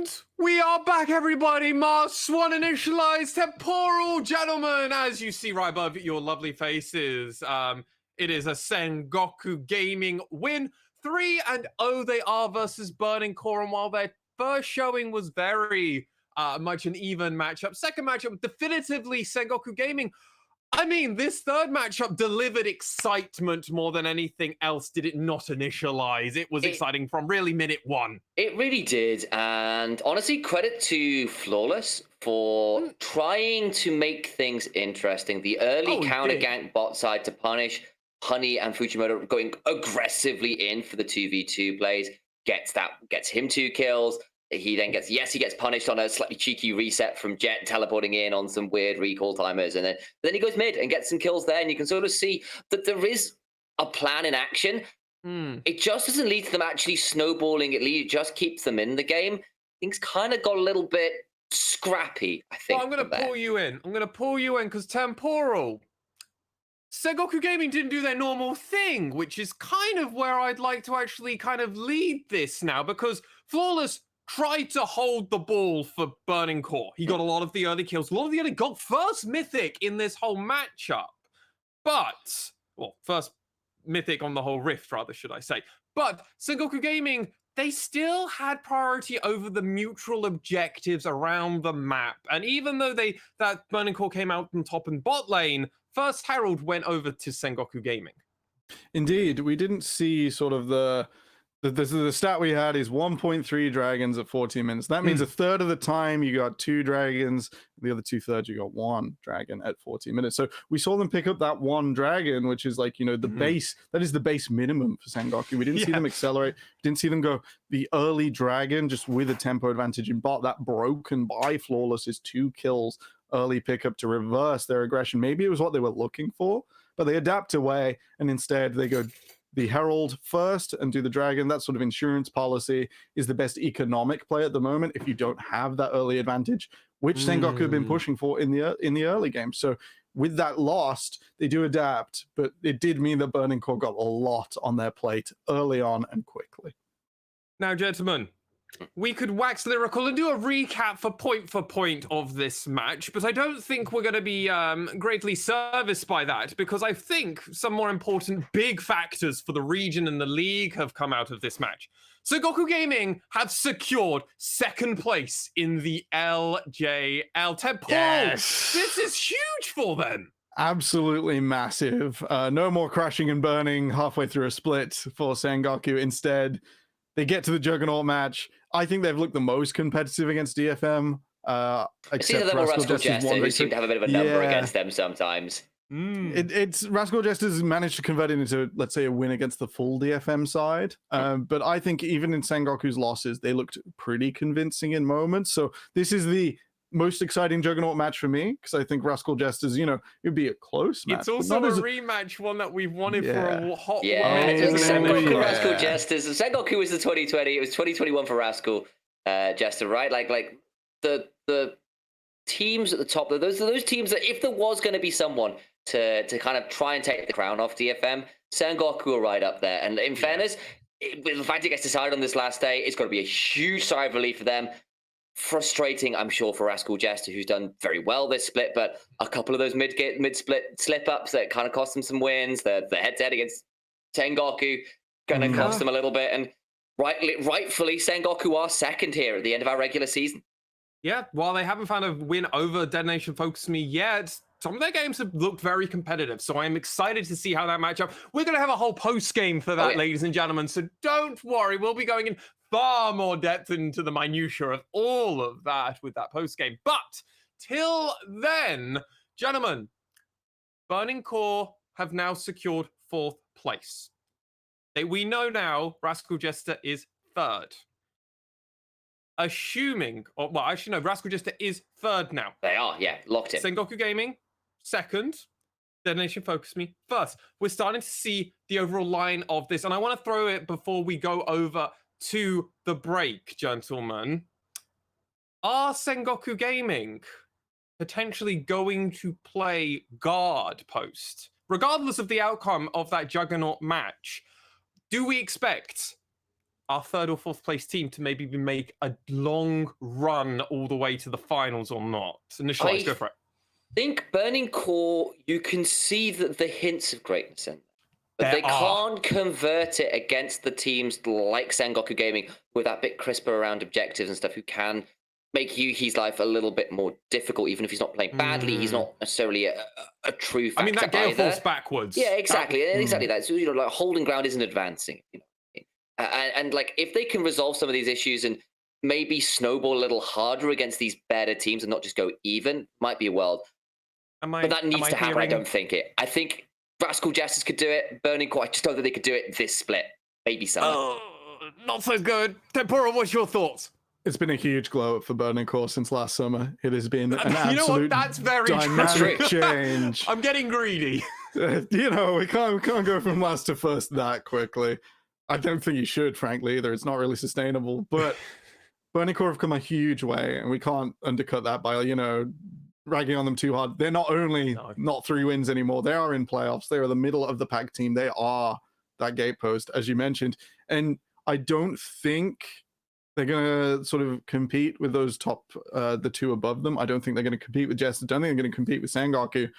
And we are back, everybody. Mask 1 initialized temporal, gentlemen. As you see right above your lovely faces, it is a Sengoku Gaming win. 3-0 they are versus Burning Core. And while their first showing was very much an even matchup, second matchup definitively Sengoku Gaming. I mean, this third matchup delivered excitement more than anything else. Did it not initialize? It was exciting from really minute one. It really did. And honestly, credit to Flawless for trying to make things interesting. The early counter gank bot side to punish Honey and Fujimoto going aggressively in for the 2v2 plays. Gets him 2 kills. He then gets punished on a slightly cheeky reset from Jet teleporting in on some weird recall timers. And then he goes mid and gets some kills there. And you can sort of see that there is a plan in action. It just doesn't lead to them actually snowballing. It just keeps them in the game. Things kind of got a little bit scrappy, I think. Well, I'm going to pull you in. I'm going to pull you in because Temporal. Sengoku Gaming didn't do their normal thing, which is kind of where I'd like to actually kind of lead this now, because Flawless tried to hold the ball for Burning Core. He got a lot of the early kills, a lot of the early got first mythic in this whole matchup. But, well, first mythic on the whole rift, rather, should I say. But Sengoku Gaming, they still had priority over the mutual objectives around the map. And even though that Burning Core came out on top in bot lane, first Herald went over to Sengoku Gaming. Indeed, we didn't see sort of the stat we had is 1.3 dragons at 14 minutes. That means a third of the time you got 2 dragons, the other 2/3 you got 1 dragon at 14 minutes. So we saw them pick up that 1 dragon, which is like, the base, that is the base minimum for Sengoku. We didn't see them accelerate, didn't see them go the early dragon just with a tempo advantage in bot. That broken by Flawless is 2 kills, early pickup to reverse their aggression. Maybe it was what they were looking for, but they adapt away and instead they go the Herald first and do the Dragon. That sort of insurance policy is the best economic play at the moment if you don't have that early advantage, which Sengoku have been pushing for in the early game. So with that lost, they do adapt, but it did mean that Burning Core got a lot on their plate early on and quickly. Now, gentlemen, we could wax lyrical and do a recap for point of this match, but I don't think we're going to be greatly serviced by that, because I think some more important big factors for the region and the league have come out of this match. Sengoku Gaming have secured second place in the LJL. Temporal, this is huge for them. Absolutely massive. No more crashing and burning halfway through a split for Sengoku. Instead, they get to the Juggernaut match. I think they've looked the most competitive against DFM. It's either them or Rascal Jester, who seem to have a bit of a number against them sometimes. It's Rascal Jester's managed to convert it into, let's say, a win against the full DFM side. But I think even in Sengoku's losses, they looked pretty convincing in moments. So this is the most exciting Juggernaut match for me, because I think Rascal Jester's, it'd be a close match. It's also a rematch, one that we've wanted for a hot minute. Sengoku, Rascal Jesters. Sengoku was the 2020. It was 2021 for Rascal Jester, right? Like the teams at the top. Those teams that if there was going to be someone to kind of try and take the crown off DFM, Sengoku are right up there. And in fairness, with the fact it gets decided on this last day, it's got to be a huge sigh of relief for them. Frustrating, I'm sure, for Rascal Jester, who's done very well this split, but a couple of those mid-split slip-ups that kind of cost them some wins. The head-to-head against Sengoku going to cost them a little bit, and rightfully, Sengoku are second here at the end of our regular season. Yeah, while they haven't found a win over Dead Nation Focus Me yet, some of their games have looked very competitive, so I'm excited to see how that match up. We're going to have a whole post-game for that, ladies and gentlemen, so don't worry. We'll be going in far more depth into the minutiae of all of that with that post-game. But till then, gentlemen, Burning Core have now secured 4th place. We know now Rascal Jester is 3rd. Assuming, actually no, Rascal Jester is 3rd now. They are, locked in. Sengoku Gaming, 2nd. Dead Nation Focus Me, 1st. We're starting to see the overall line of this, and I want to throw it before we go over to the break, gentlemen. Are Sengoku Gaming potentially going to play guard post? Regardless of the outcome of that Juggernaut match, do we expect our third or fourth place team to maybe make a long run all the way to the finals or not? Initialize, go for it. I think Burning Core, you can see the hints of greatness in there. But There they are. can't convert it against the teams like Sengoku Gaming with that bit crisper around objectives and stuff who can make Yuhi's life a little bit more difficult. Even if he's not playing badly, he's not necessarily a true factor. I mean, that gale either. force backwards. Yeah, exactly. Exactly that. So, like holding ground isn't advancing. And like if they can resolve some of these issues and maybe snowball a little harder against these better teams and not just go even, might be a world. But that needs to happen. I don't think it. I think Rascal Jesters could do it. Burning Core, I just don't think they could do it this split. Maybe summer. Not so good. Tempura, what's your thoughts? It's been a huge glow up for Burning Core since last summer. It has been an You know what? absolute That's very dynamic change. I'm getting greedy. We can't go from last to first that quickly. I don't think you should, frankly, either. It's not really sustainable. But Burning Core have come a huge way, and we can't undercut that by, ragging on them too hard. They're not only not 3 wins anymore, they are in playoffs. They are the middle of the pack team. They are that gatepost, as you mentioned. And I don't think they're going to sort of compete with those top, the 2 above them. I don't think they're going to compete with Jess. I don't think they're going to compete with Sengoku.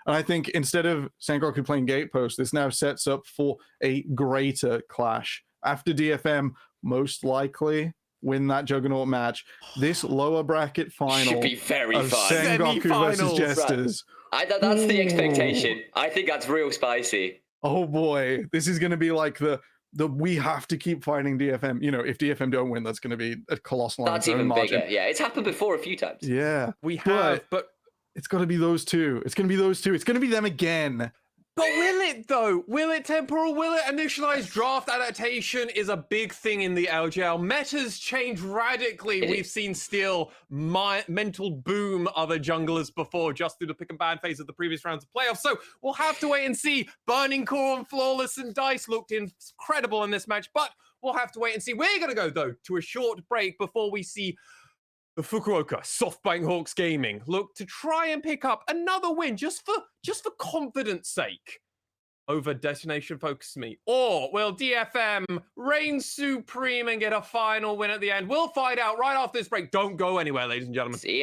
And I think instead of Sengoku playing gatepost, this now sets up for a greater clash. After DFM, most likely win that Juggernaut match. This lower bracket final should be very of fun. Sengoku versus Jesters. Right. That's the expectation. I think that's real spicy. Oh boy, this is going to be like the we have to keep fighting DFM. If DFM don't win, that's going to be a colossal. That's even bigger. Yeah, it's happened before a few times. Yeah, we have, but it's got to be those 2. It's going to be those 2. It's going to be them again. But will it though? Will it, Temporal? Will it? Initialized draft adaptation is a big thing in the LJL. Metas change radically. We've seen still mental boom other junglers before just through the pick and ban phase of the previous rounds of playoffs. So we'll have to wait and see. Burning Core and Flawless and Dice looked incredible in this match, but we'll have to wait and see. We're going to go though to a short break before we see the Fukuoka SoftBank Hawks Gaming look to try and pick up another win just for confidence sake over Destination Focus Me. Or will DFM reign supreme and get a final win at the end? We'll find out right after this break. Don't go anywhere, ladies and gentlemen. See ya.